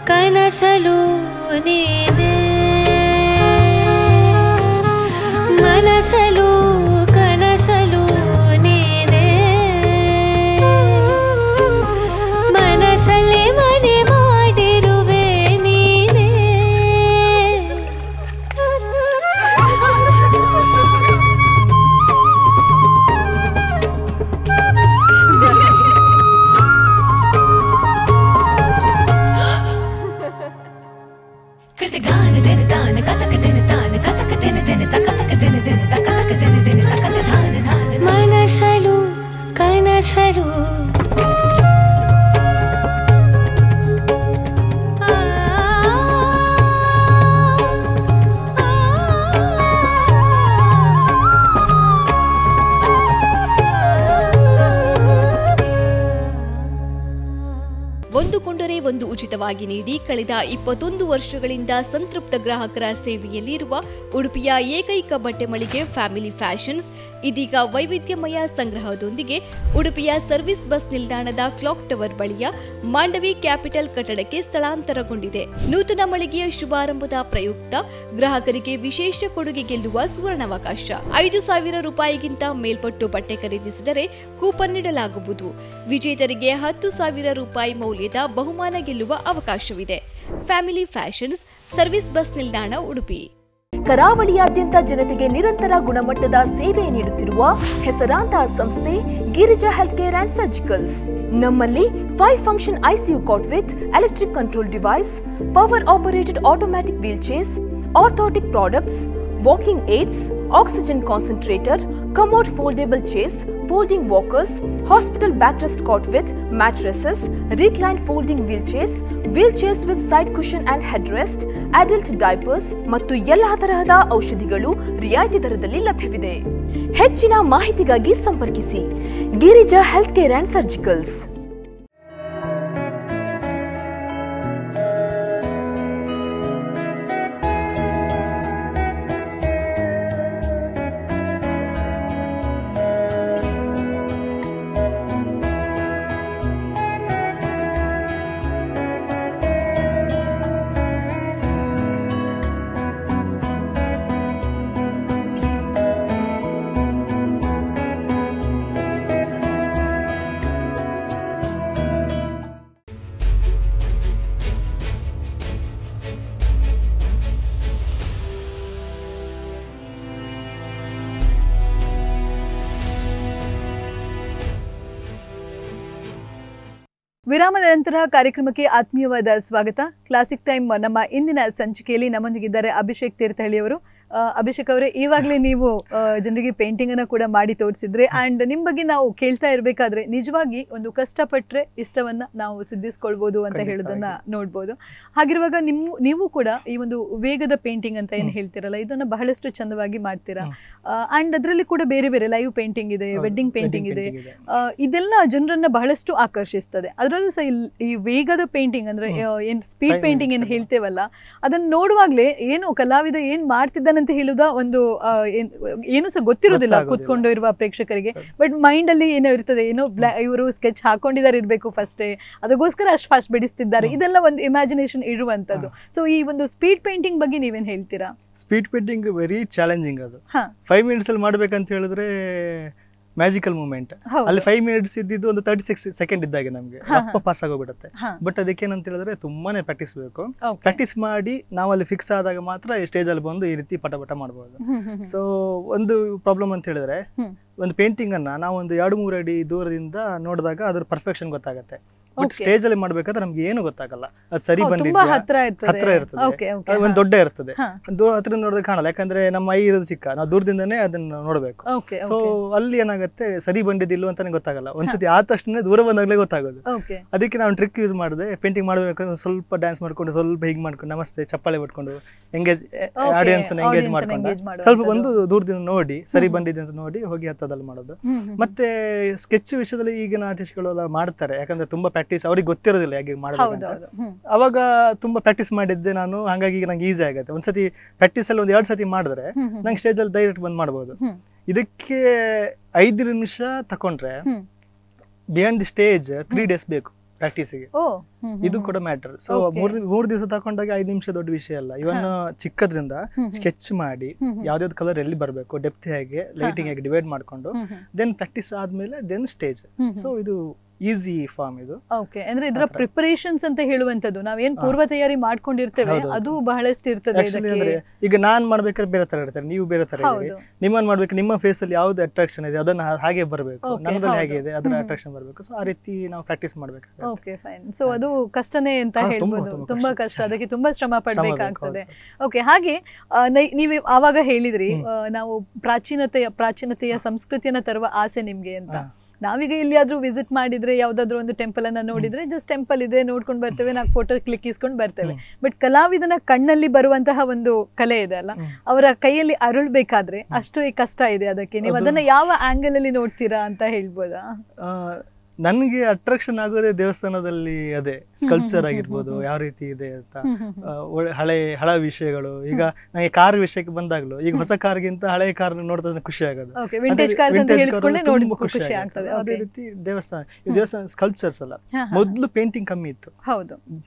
ಕನಸಲು ನೀನೇ ಮನಸಲು ಕನಸಲು ನೀನೇ ಮನಸಲ್ಲಿ ಮನೆ ಮಾಡಿರುವೆ ನೀನೇ ಮನಸಲು ಕನಸಲು ಒಂದು ಕೊಂಡರೆ ಒಂದು ಉಚಿತವಾಗಿ ನೀಡಿ ಕಳೆದ 21 ವರ್ಷಗಳಿಂದ ಸಂತೃಪ್ತ ಗ್ರಾಹಕರ ಸೇವೆಯಲ್ಲಿರುವ ಉಡುಪಿಯ ಏಕೈಕ ಬಟ್ಟೆ ಮಳಿಗೆ ಫ್ಯಾಮಿಲಿ ಫ್ಯಾಷನ್ಸ್ ಇದೀಗ ವೈವಿಧ್ಯಮಯ ಸಂಗ್ರಹದೊಂದಿಗೆ ಉಡುಪಿಯ ಸರ್ವಿಸ್ ಬಸ್ ನಿಲ್ದಾಣದ ಕ್ಲಾಕ್ ಟವರ್ ಬಳಿಯ ಮಾಂಡವಿ ಕ್ಯಾಪಿಟಲ್ ಕಟ್ಟಡಕ್ಕೆ ಸ್ಥಳಾಂತರಗೊಂಡಿದೆ. ನೂತನ ಮಳಿಗೆಯ ಶುಭಾರಂಭದ ಪ್ರಯುಕ್ತ ಗ್ರಾಹಕರಿಗೆ ವಿಶೇಷ ಕೊಡುಗೆ ಗೆಲ್ಲುವ ಸುವರ್ಣಾವಕಾಶ. 5,000 ರೂಪಾಯಿಗಿಂತ ಮೇಲ್ಪಟ್ಟು ಬಟ್ಟೆ ಖರೀದಿಸಿದರೆ ಕೂಪನ್ ನೀಡಲಾಗುವುದು. ವಿಜೇತರಿಗೆ 10,000 ರೂಪಾಯಿ ಮೌಲ್ಯದ ಬಹುಮಾನ ಗೆಲ್ಲುವ ಅವಕಾಶವಿದೆ. ಫ್ಯಾಮಿಲಿ ಫ್ಯಾಷನ್ಸ್, ಸರ್ವಿಸ್ ಬಸ್ ನಿಲ್ದಾಣ, ಉಡುಪಿ. ಕರಾವಳಿಯಾದ್ಯಂತ ಜನತೆಗೆ ನಿರಂತರ ಗುಣಮಟ್ಟದ ಸೇವೆ ನೀಡುತ್ತಿರುವ ಹೆಸರಾಂತ ಸಂಸ್ಥೆ Girija health care and surgicals. ನಮ್ಮಲ್ಲಿ 5 function ICU cot with electric control device, power operated automatic wheel chairs, orthotic products, walking aids, oxygen concentrator, commode foldable chairs, folding walkers, hospital backrest cot with mattresses, recline folding wheelchairs with side cushion and headrest, adult diapers ಮತ್ತು ಎಲ್ಲಾ ತರಹದ ಔಷಧಿಗಳು ರಿಯಾಯಿತಿ ದರದಲ್ಲಿ ಲಭ್ಯವಿದೆ. ಹೆಚ್ಚಿನ ಮಾಹಿತಿಗಾಗಿ ಸಂಪರ್ಕಿಸಿ Girija health care and surgicals. ವಿರಾಮದ ನಂತರ ಕಾರ್ಯಕ್ರಮಕ್ಕೆ ಆತ್ಮೀಯವಾದ ಸ್ವಾಗತ. ಕ್ಲಾಸಿಕ್ ಟೈಮ್ ನಮ್ಮ ಇಂದಿನ ಸಂಚಿಕೆಯಲ್ಲಿ ನಮ್ಮೊಂದಿಗಿದ್ದಾರೆ ಅಭಿಷೇಕ್ ತೀರ್ಥಹಳ್ಳಿ ಅವರು. ಅಭಿಷೇಕ್ ಅವರೇ, ಈವಾಗಲೇ ನೀವು ಜನರಿಗೆ ಪೇಂಟಿಂಗ್ ಅನ್ನ ಕೂಡ ಮಾಡಿ ತೋರಿಸಿದ್ರೆ ಅಂಡ್ ನಿಮ್ಮ ಬಗ್ಗೆ ನಾವು ಕೇಳ್ತಾ ಇರಬೇಕಾದ್ರೆ ನಿಜವಾಗಿ ಒಂದು ಕಷ್ಟಪಟ್ಟರೆ ಇಷ್ಟವನ್ನ ನಾವು ಸಿದ್ಧಿಸ್ಕೊಳ್ಬಹುದು ಅಂತ ಹೇಳೋದನ್ನ ನೋಡ್ಬೋದು. ಹಾಗಿರುವಾಗ ನೀವು ಕೂಡ ಈ ಒಂದು ವೇಗದ ಪೇಂಟಿಂಗ್ ಅಂತ ಏನು ಹೇಳ್ತಿರಲ್ಲ, ಇದನ್ನ ಬಹಳಷ್ಟು ಚಂದವಾಗಿ ಮಾಡ್ತೀರಾ. ಅಂಡ್ ಅದರಲ್ಲಿ ಕೂಡ ಬೇರೆ ಬೇರೆ ಲೈವ್ ಪೇಂಟಿಂಗ್ ಇದೆ, ವೆಡ್ಡಿಂಗ್ ಪೇಂಟಿಂಗ್ ಇದೆ. ಇದೆಲ್ಲ ಜನರನ್ನ ಬಹಳಷ್ಟು ಆಕರ್ಷಿಸ್ತದೆ. ಅದರಲ್ಲೂ ಸಹ ಈ ವೇಗದ ಪೇಂಟಿಂಗ್ ಅಂದ್ರೆ ಏನ್ ಸ್ಪೀಡ್ ಪೇಂಟಿಂಗ್ ಏನು ಹೇಳ್ತೇವಲ್ಲ, ಅದನ್ನ ನೋಡುವಾಗ್ಲೇ ಏನು ಕಲಾವಿದ ಏನ್ ಮಾಡ್ತಿದ್ದಾನೆ ಅಂತ ಹೇಳುದ ಒಂದು ಏನು ಸಹ ಗೊತ್ತಿರೋದಿಲ್ಲ ಕೂತ್ಕೊಂಡು ಇರುವ ಪ್ರೇಕ್ಷಕರಿಗೆ. ಬಟ್ ಮೈಂಡ್ ಅಲ್ಲಿ ಏನೋ ಇರ್ತದೆ, ಏನೋ ಇವರು ಸ್ಕೆಚ್ ಹಾಕೊಂಡಿದ್ದಾರೆ ಇರ್ಬೇಕು ಫಸ್ಟೇ, ಅದಕ್ಕೋಸ್ಕರ ಅಷ್ಟು ಫಾಸ್ಟ್ ಬಿಡಿಸ್ತಿದ್ದಾರೆ. ಇದೆಲ್ಲ ಒಂದು ಇಮ್ಯಾಜಿನೇಷನ್ ಇರುವಂತದ್ದು. ಸೊ ಈ ಒಂದು ಸ್ಪೀಡ್ ಪೇಂಟಿಂಗ್ ಬಗ್ಗೆ ನೀವೇನ್ ಹೇಳ್ತೀರಾ? Speed painting very challenging. ಅದು 5 minutes ಅಲ್ಲಿ ಮಾಡ್ಬೇಕಂತ ಹೇಳಿದ್ರೆ ಮ್ಯಾಜಿಕಲ್ ಮೂಮೆಂಟ್. ಅಲ್ಲಿ 5 minutes ಇದ್ದಿದ್ದು ಒಂದು 36 ಸೆಕೆಂಡ್ ಇದ್ದಾಗೆ ನಮ್ಗೆ ಪಾಸ್ ಆಗೋಗ್ಬಿಡುತ್ತೆ. ಬಟ್ ಅದಕ್ಕೇನಂತ ಹೇಳಿದ್ರೆ ತುಂಬಾನೇ ಪ್ರಾಕ್ಟೀಸ್ ಬೇಕು. ಪ್ರಾಕ್ಟೀಸ್ ಮಾಡಿ ನಾವು ಅಲ್ಲಿ ಫಿಕ್ಸ್ ಆದಾಗ ಮಾತ್ರ ಸ್ಟೇಜ್ ಅಲ್ಲಿ ಬಂದು ಈ ರೀತಿ ಪಟ ಮಾಡಬಹುದು. ಸೊ ಒಂದು ಪ್ರಾಬ್ಲಮ್ ಅಂತ ಹೇಳಿದ್ರೆ, ಒಂದು ಪೇಂಟಿಂಗ್ ಅನ್ನ ನಾವು ಒಂದು 2-3 ಅಡಿ ದೂರದಿಂದ ನೋಡಿದಾಗ ಅದ್ರ ಪರ್ಫೆಕ್ಷನ್ ಗೊತ್ತಾಗುತ್ತೆ. ಬಟ್ ಸ್ಟೇಜ್ ಅಲ್ಲಿ ಮಾಡ್ಬೇಕಾದ್ರೆ ನಮ್ಗೆ ಏನು ಗೊತ್ತಾಗಲ್ಲ, ಅದು ಸರಿ ತುಂಬಾ ಬಂದಿದ್ಯಾ, ಹತ್ರ ಇರ್ತದೆ. ಹತ್ರ ಇರ್ತದೆ, Okay, okay, ಅದು ಒಂದು ದೊಡ್ಡ ಇರ್ತದೆ, ದೂರ ಹತ್ರ ನೋಡಿದ್ರೆ ಕಾಣಲ್ಲ, ಯಾಕಂದ್ರೆ ನಮ್ಮ ಐ ಇರೋದು ಚಿಕ್ಕ, ನಾವು ದೂರದಿಂದನೇ ಅದನ್ನ ನೋಡ್ಬೇಕು. Okay, ಸೊ ಅಲ್ಲಿ ಏನಾಗುತ್ತೆ, ಸರಿ ಬಂದಿದ್ದಿಲ್ಲ ಅಂತಾನೆ ಗೊತ್ತಾಗಲ್ಲ, ಒಂದ್ಸತಿ ಆದ ತಕ್ಷಣ ದೂರ ಬಂದಾಗ್ಲೇ ಗೊತ್ತಾಗೋದು. Okay. ಅದಕ್ಕೆ ನಾನು ಟ್ರಿಕ್ ಯೂಸ್ ಮಾಡಿದೆ, ಪೇಂಟಿಂಗ್ ಮಾಡ್ಬೇಕಾದ್ರೆ ಸ್ವಲ್ಪ ಡ್ಯಾನ್ಸ್ ಮಾಡ್ಕೊಂಡು, ಸ್ವಲ್ಪ ಹೀಗೆ ಮಾಡ್ಕೊಂಡು, ನಮಸ್ತೆ ಚಪ್ಪಾಳೆ ಬಿಟ್ಕೊಂಡು ಎಂಗೇಜ್ ಆಡಿಯನ್ಸ್ ಎಂಗೇಜ್ ಮಾಡ್ಕೊಂಡು ಸ್ವಲ್ಪ ಒಂದು ದೂರದಿಂದ ನೋಡಿ ಸರಿ ಬಂದಿದೆ ಅಂತ ನೋಡಿ ಹೋಗಿ ಹತ್ತದಲ್ಲಿ ಮಾಡೋದು. ಮತ್ತೆ ಸ್ಕೆಚ್ ವಿಷಯದಲ್ಲಿ ಈಗಿನ ಆರ್ಟಿಸ್ಟ್ಗಳೆಲ್ಲ ಮಾಡ್ತಾರೆ, ಯಾಕಂದ್ರೆ ತುಂಬಾ ಪ್ರಾಕ್ಟೀಸ್, ಅವ್ರಿಗೆ ಗೊತ್ತಿರೋದಿಲ್ಲ ಹೇಗೆ ಮಾಡಬೇಕು. ಅವಾಗ ತುಂಬಾ ಪ್ರಾಕ್ಟೀಸ್ ಮಾಡಿದ್ದೆ ನಾನು, ಹಾಗಾಗಿ ನಂಗೆ ಈಸಿ ಆಗುತ್ತೆ. ಒಂದ್ಸತಿ ಪ್ರಾಕ್ಟೀಸ್ ಅಲ್ಲಿ 1-2 ಸತಿ ಮಾಡಿದ್ರೆ ನಂಗೆ ಸ್ಟೇಜ್ ಅಲ್ಲಿ ಡೈರೆಕ್ಟ್ ಬಂದ್ ಮಾಡ್ಬೋದು. ಇದಕ್ಕೆ 5 ನಿಮಿಷ ತಕೊಂಡ್ರೆ ಬಿಯಾಂಡ್ ದಿ ಸ್ಟೇಜ್ 3 days ಬೇಕು ಪ್ರಾಕ್ಟೀಸಿಗೆ. ಇದು ಕೂಡ ಮ್ಯಾಟರ್. ಸೊ 3 ದಿವಸ ತಕೊಂಡಾಗ 5 ನಿಮಿಷ ದೊಡ್ಡ ವಿಷಯ ಅಲ್ಲ. ಇವನ್ ಚಿಕ್ಕದ್ರಿಂದ ಸ್ಕೆಚ್ ಮಾಡಿ ಯಾವ್ದಾವ್ದು ಕಲರ್ ಎಲ್ಲಿ ಬರ್ಬೇಕು, ಡೆಪ್ತ್ ಹೇಗೆ, ಲೈಟಿಂಗ್ ಹೇಗೆ ಡಿವೈಡ್ ಮಾಡ್ಕೊಂಡು ದೆನ್ ಪ್ರಾಕ್ಟೀಸ್ ಆದ್ಮೇಲೆ ದೆನ್ ಸ್ಟೇಜ್. ಸೊ ಇದು ಈಸಿ ಫಾರ್ಮ್ ಇದು. ಓಕೆ, ಅಂದ್ರೆ ಇದರ ಪ್ರಿಪರೇಷನ್ಸ್ ಅಂತ ಹೇಳುವಂತದ್ದು ನಾವೇನ್ ಪೂರ್ವ ತಯಾರಿ ಮಾಡ್ಕೊಂಡಿರ್ತೇವೆ ಅದು ಬಹಳಷ್ಟು ಇರ್ತದೆ. ಅಂದ್ರೆ ಈಗ ನಾನ್ ಮಾಡ್ಬೇಕಾದ್ರೆ ಬೇರೆ ತರ ಇರ್ತಾರೆ, ನೀವು ಬೇರೆ ತರ ಇದ್ದೀರಿ. ನಿಮ್ಮನ್ನ ಮಾಡ್ಬೇಕು, ನಿಮ್ಮ ಫೇಸ್ ಅಲ್ಲಿ ಯಾವ್ದು ಅಟ್ರಾಕ್ಷನ್ ಇದೆ ಅದನ್ನ ಹಾಗೆ ಬರ್ಬೇಕು, ನನ್ನದಲ್ಲಿ ಹೇಗೆ ಇದೆ ಅದರ ಅಟ್ರಾಕ್ಷನ್ ಬರ್ಬೇಕು. ಸೊ ಆ ರೀತಿ ನಾವು ಪ್ರಾಕ್ಟೀಸ್ ಮಾಡ್ಬೇಕು. Okay, fine. ಸೊ ಅದು ಕಷ್ಟನೇ ಅಂತ ಹೇಳ್ಬೋದು, ತುಂಬಾ ಕಷ್ಟ, ಅದಕ್ಕೆ ತುಂಬಾ ಶ್ರಮ ಪಡ್ಬೇಕಾಗ್ತದೆ. ಓಕೆ, ಹಾಗೆ ನೀವು ಆವಾಗ ಹೇಳಿದ್ರಿ ನಾವು ಪ್ರಾಚೀನತೆಯ ಸಂಸ್ಕೃತಿಯನ್ನ ತರುವ ಆಸೆ ನಿಮ್ಗೆ ಅಂತ. ನಾವೀಗ ಎಲ್ಲಿಯಾದ್ರೂ ವಿಸಿಟ್ ಮಾಡಿದ್ರೆ ಯಾವ್ದಾದ್ರು ಒಂದು ಟೆಂಪಲ್ ಅನ್ನ ನೋಡಿದ್ರೆ ಜಸ್ಟ್ ಟೆಂಪಲ್ ಇದೆ ನೋಡ್ಕೊಂಡು ಬರ್ತೇವೆ, ನಾವು ಫೋಟೋ ಕ್ಲಿಕ್ ಇಸ್ಕೊಂಡು ಬರ್ತೇವೆ. ಬಟ್ ಕಲಾವಿದನ ಕಣ್ಣಲ್ಲಿ ಬರುವಂತಹ ಒಂದು ಕಲೆ ಇದೆ ಅಲ್ಲ, ಅವರ ಕೈಯಲ್ಲಿ ಅರಳ್ಬೇಕಾದ್ರೆ ಅಷ್ಟು ಕಷ್ಟ ಇದೆ. ಅದಕ್ಕೆ ನೀವು ಅದನ್ನ ಯಾವ ಆಂಗಲ್ ಅಲ್ಲಿ ನೋಡ್ತೀರಾ ಅಂತ ಹೇಳ್ಬೋದಾ? ನನ್ಗೆ ಅಟ್ರಾಕ್ಷನ್ ಆಗೋದೇ ದೇವಸ್ಥಾನದಲ್ಲಿ ಅದೇ ಸ್ಕಲ್ಪ್ಚರ್ ಆಗಿರ್ಬೋದು, ಯಾವ ರೀತಿ ಇದೆ ಅಂತ, ಹಳೆ ವಿಷಯಗಳು. ಈಗ ನಂಗೆ ಕಾರ್ ವಿಷಯಕ್ಕೆ ಬಂದಾಗ್ಲೂ ಈಗ ಹೊಸ ಕಾರ್ಗಿಂತ ಹಳೆ ಕಾರ್ ನೋಡ್ತಾ ಖುಷಿ ಆಗೋದು, ಖುಷಿ ಆಗ್ತದೆ. ಅದೇ ರೀತಿ ದೇವಸ್ಥಾನ ಸ್ಕಲ್ಪ್ಚರ್ಸ್ ಅಲ್ಲ, ಮೊದ್ಲು ಪೇಂಟಿಂಗ್ ಕಮ್ಮಿ ಇತ್ತು.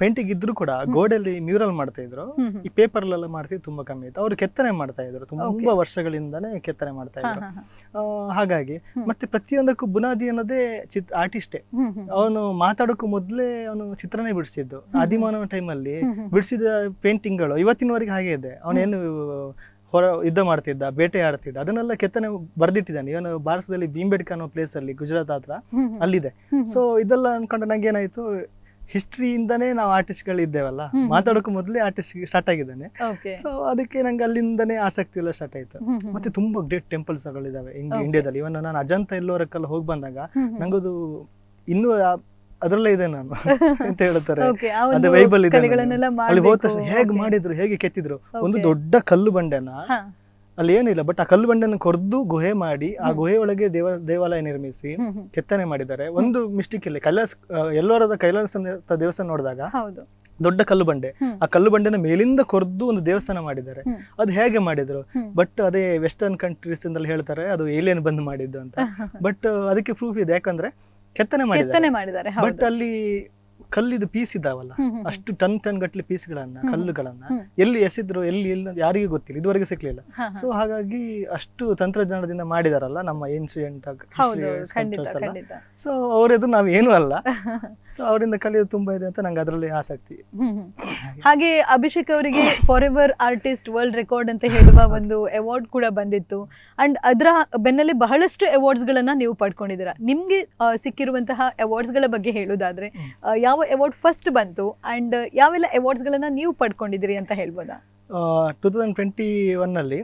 ಪೇಂಟಿಂಗ್ ಇದ್ರು ಕೂಡ ಗೋಡೆಯಲ್ಲಿ ಮ್ಯೂರಲ್ ಮಾಡ್ತಾ ಇದ್ರು, ಈ ಪೇಪರ್ ಅಲ್ಲೆಲ್ಲ ಮಾಡ್ತಿದ್ರು ತುಂಬಾ ಕಮ್ಮಿ ಇತ್ತು. ಅವ್ರು ಕೆತ್ತನೆ ಮಾಡ್ತಾ ಇದ್ರು, ತುಂಬಾ ವರ್ಷಗಳಿಂದಾನೇ ಕೆತ್ತನೆ ಮಾಡ್ತಾ ಇದ್ರು. ಹಾಗಾಗಿ ಮತ್ತೆ ಪ್ರತಿಯೊಂದಕ್ಕೂ ಬುನಾದಿ ಅನ್ನೋದೇ ಆರ್ಟಿಸ್ಟೇ. ಅವನು ಮಾತಾಡೋಕ್ಕೂ ಮೊದ್ಲೇ ಅವನು ಚಿತ್ರನೇ ಬಿಡಿಸಿದ್ದು. ಆದಿಮಾನವ ಟೈಮಲ್ಲಿ ಬಿಡಿಸಿದ ಪೇಂಟಿಂಗ್ಗಳು ಇವತ್ತಿನವರೆಗೆ ಹಾಗೆ ಇದೆ. ಅವನೇನು ಯುದ್ಧ ಮಾಡ್ತಿದ್ದ, ಬೇಟೆ ಆಡ್ತಿದ್ದ, ಅದನ್ನೆಲ್ಲ ಕೆತ್ತನೆ ಬರ್ದಿಟ್ಟಿದ್ದಾನೆ. ಇವನು ಭಾರತದಲ್ಲಿ ಭೀಂಬೇಡ್ಕ ಅನ್ನೋ ಪ್ಲೇಸ್ ಅಲ್ಲಿ ಗುಜರಾತ್ ಹತ್ರ ಅಲ್ಲಿದೆ. ಸೊ ಇದೆಲ್ಲ ಅನ್ಕೊಂಡು ನಂಗೆ ಏನಾಯ್ತು, ಹಿಸ್ಟ್ರಿಯಿಂದಾನೇ ನಾವು ಆರ್ಟಿಸ್ಟ್ಗಳು ಇದ್ದೇವಲ್ಲ, ಮಾತಾಡೋಕ್ಕೂ ಮೊದಲೇ ಆರ್ಟಿಸ್ಟ್ ಸ್ಟಾರ್ಟ್ ಆಗಿದ್ದಾನೆ. ಸೊ ಅದಕ್ಕೆ ನಂಗೆ ಅಲ್ಲಿಂದಾನೇ ಆಸಕ್ತಿ ಎಲ್ಲ ಸ್ಟಾರ್ಟ್ ಆಯ್ತು. ಮತ್ತೆ ತುಂಬಾ ಗ್ರೇಟ್ ಟೆಂಪಲ್ಸ್ ಗಳಿದಾವೆ ಇಂಡಿಯಾದಲ್ಲಿ. ಇವನ್ ನಾನು ಅಜಂತ ಎಲ್ಲೋರಕ್ಕೆಲ್ಲ ಹೋಗಿ ಬಂದಾಗ ನಂಗದು ಇನ್ನೂ ಅದ್ರಲ್ಲೇ ಇದೆ ನಾನು ಅಂತ ಹೇಳ್ತಾರೆ. ಅದು ವೈಬಲ್ ಇದೆ. ಅಲ್ಲಿ ಹೋದ ತಕ್ಷಣ ಹೇಗೆ ಮಾಡಿದ್ರು, ಹೇಗೆ ಕೆತ್ತಿದ್ರು. ಒಂದು ದೊಡ್ಡ ಕಲ್ಲು ಬಂಡೆನ ಅಲ್ಲಿ ಏನಿಲ್ಲ, ಬಟ್ ಆ ಕಲ್ಲು ಬಂಡೆಯನ್ನು ಕೊರ್ದು ಗುಹೆ ಮಾಡಿ ಆ ಗುಹೆ ಒಳಗೆ ದೇವಾಲಯ ನಿರ್ಮಿಸಿ ಕೆತ್ತನೆ ಮಾಡಿದ್ದಾರೆ. ಒಂದು ಮಿಸ್ಟೇಕ್ ಇಲ್ಲ, ಎಲ್ಲೋರದ ಕೈಲಾಸ ದೇವಸ್ಥಾನ ನೋಡಿದಾಗ ದೊಡ್ಡ ಕಲ್ಲು ಬಂಡೆ, ಆ ಕಲ್ಲು ಬಂಡೆನ ಮೇಲಿಂದ ಕೊರ್ದು ಒಂದು ದೇವಸ್ಥಾನ ಮಾಡಿದ್ದಾರೆ. ಅದು ಹೇಗೆ ಮಾಡಿದ್ರು? ಬಟ್ ಅದೇ ವೆಸ್ಟರ್ನ್ ಕಂಟ್ರೀಸ್ ಇಂದಲ್ಲಿ ಹೇಳ್ತಾರೆ ಅದು ಏಲಿಯನ್ ಬಂದು ಮಾಡಿದ್ದು ಅಂತ. ಬಟ್ ಅದಕ್ಕೆ ಪ್ರೂಫ್ ಇದೆ, ಯಾಕಂದ್ರೆ ಕೆತ್ತನೆ ಮಾಡಿದ್ದಾರೆ. ಬಟ್ ಅಲ್ಲಿ ಕಲ್ಲಿದು ಪೀಸ್ ಇದಾವಲ್ಲ, ಅಷ್ಟು ಟನ್ ಗಟ್ಟಲೆ ಪೀಸ್ಗಳನ್ನ, ಕಲ್ಲುಗಳನ್ನ ಎಲ್ಲಿ ಎಸಿದ್ರು, ಎಲ್ಲಿ ಯಾರಿಗೂ ಗೊತ್ತಿಲ್ಲ, ಇದುವರೆಗೆ ಸಿಕ್ಲಿಲ್ಲ. ಸೊ ಹಾಗಾಗಿ ಅಷ್ಟು ತಂತ್ರಜ್ಞಾನದಿಂದ ಮಾಡಿದಾರಲ್ಲ ನಮ್ಮ ಏನ್ಶಿಯಂಟ್. ಸೊ ಅವರದು ನಾವ್ ಏನು ಅಲ್ಲ. ಸೊ ಅವರಿಂದ ಕಲಿಯೋದು ತುಂಬಾ ಇದೆ ಅಂತ ನಂಗೆ ಅದರಲ್ಲಿ ಆಸಕ್ತಿ. ಹಾಗೆ ಅಭಿಷೇಕ್ ಅವರಿಗೆ for ever artist world record ಅಂತ ಹೇಳುವ ಒಂದು ಅವಾರ್ಡ್ ಕೂಡ ಬಂದಿತ್ತು. ಅಂಡ್ ಅದರ ಬೆನ್ನಲ್ಲಿ ಬಹಳಷ್ಟು ಅವಾರ್ಡ್ಸ್ ಗಳನ್ನ ನೀವು ಪಡ್ಕೊಂಡಿದ್ದೀರಾ. ನಿಮ್ಗೆ ಸಿಕ್ಕಿರುವಂತಹ ಅವಾರ್ಡ್ಸ್ ಗಳ ಬಗ್ಗೆ ಹೇಳುವುದಾದ್ರೆ ಯಾವ ಅವಾರ್ಡ್ ಫಸ್ಟ್ ಬಂತು ಅಂಡ್ ಯಾವೆಲ್ಲ ಅವಾರ್ಡ್ಸ್ ಗಳನ್ನ ನೀವು ಪಡ್ಕೊಂಡಿದ್ದೀರಿ ಅಂತ ಹೇಳ್ಬೋದಾ? 2021 ನಲ್ಲಿ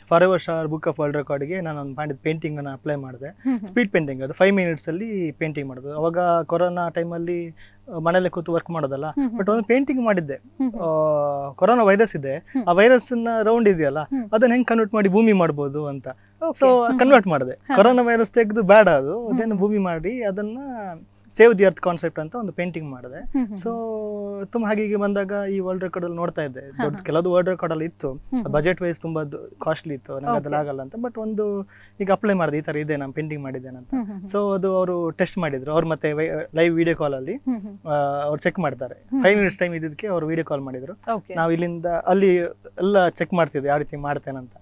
for ever star book of world ರೆಕಾರ್ಡ್ಗೆ ನಾನು ಮಾಡಿದ ಪೇಂಟಿಂಗ್ ಅನ್ನು ಅಪ್ಲೈ ಮಾಡಿದೆ. ಸ್ಪೀಡ್ ಪೇಂಟಿಂಗ್, ಅದು 5 minutes ಅಲ್ಲಿ ಪೇಂಟಿಂಗ್ ಮಾಡೋದು. ಅವಾಗ ಕೊರೋನಾ ಟೈಮಲ್ಲಿ ಮನೇಲೆ ಕೂತು ವರ್ಕ್ ಮಾಡೋದಲ್ಲ, ಬಟ್ ಒಂದು ಪೇಂಟಿಂಗ್ ಮಾಡಿದ್ದೆ. ಕೊರೋನಾ ವೈರಸ್ ಇದೆ, ಆ ವೈರಸ್ ರೌಂಡ್ ಇದೆಯಲ್ಲ ಅದನ್ನ ಹೆಂಗ್ ಕನ್ವರ್ಟ್ ಮಾಡಿ ಭೂಮಿ ಮಾಡ್ಬೋದು ಅಂತ. ಸೊ ಕನ್ವರ್ಟ್ ಮಾಡಿದೆ. ಕೊರೋನಾ ವೈರಸ್ ತೆಗೆದು ಬೇಡ, ಅದು ಅದೇನು ಭೂಮಿ ಮಾಡಿ ಅದನ್ನ ಸೇವ್ ದಿ ಅರ್ತ್ ಕಾನ್ಸೆಪ್ಟ್ ಅಂತ ಒಂದು ಪೇಂಟಿಂಗ್ ಮಾಡಿದೆ. ಸೊ ತುಂಬ ಹಾಗೆ ಬಂದಾಗ ಈ ವರ್ಲ್ಡ್ ರೆಕಾರ್ಡ್ ಅಲ್ಲಿ ನೋಡ್ತಾ ಇದ್ದೆ, ಕೆಲವು ವರ್ಲ್ಡ್ ರೆಕಾರ್ಡ್ ಅಲ್ಲಿ ಇತ್ತು, ಬಜೆಟ್ ವೈಸ್ ತುಂಬಾ ಕಾಸ್ಟ್ಲಿ ಇತ್ತು, ನಂಗೆ ಅದ್ರಲ್ಲಿ ಆಗಲ್ಲ ಅಂತ. ಬಟ್ ಒಂದು ಈಗ ಅಪ್ಲೈ ಮಾಡಿದೆ, ಈ ತರ ಇದೆ ನಾನು ಪೇಂಟಿಂಗ್ ಮಾಡಿದ್ದೇನೆ ಅಂತ. ಸೊ ಅದು ಅವರು ಟೆಸ್ಟ್ ಮಾಡಿದ್ರು. ಅವ್ರು ಮತ್ತೆ ಲೈವ್ ವಿಡಿಯೋ ಕಾಲ್ ಅಲ್ಲಿ ಅವ್ರು ಚೆಕ್ ಮಾಡ್ತಾರೆ. 5 minutes ಟೈಮ್ ಇದ್ದಕ್ಕೆ ಅವ್ರು ವಿಡಿಯೋ ಕಾಲ್ ಮಾಡಿದ್ರು. ನಾವು ಇಲ್ಲಿಂದ ಅಲ್ಲಿ ಎಲ್ಲ ಚೆಕ್ ಮಾಡ್ತಿದ್ವಿ ಯಾವ ರೀತಿ ಮಾಡ್ತೇನಂತ.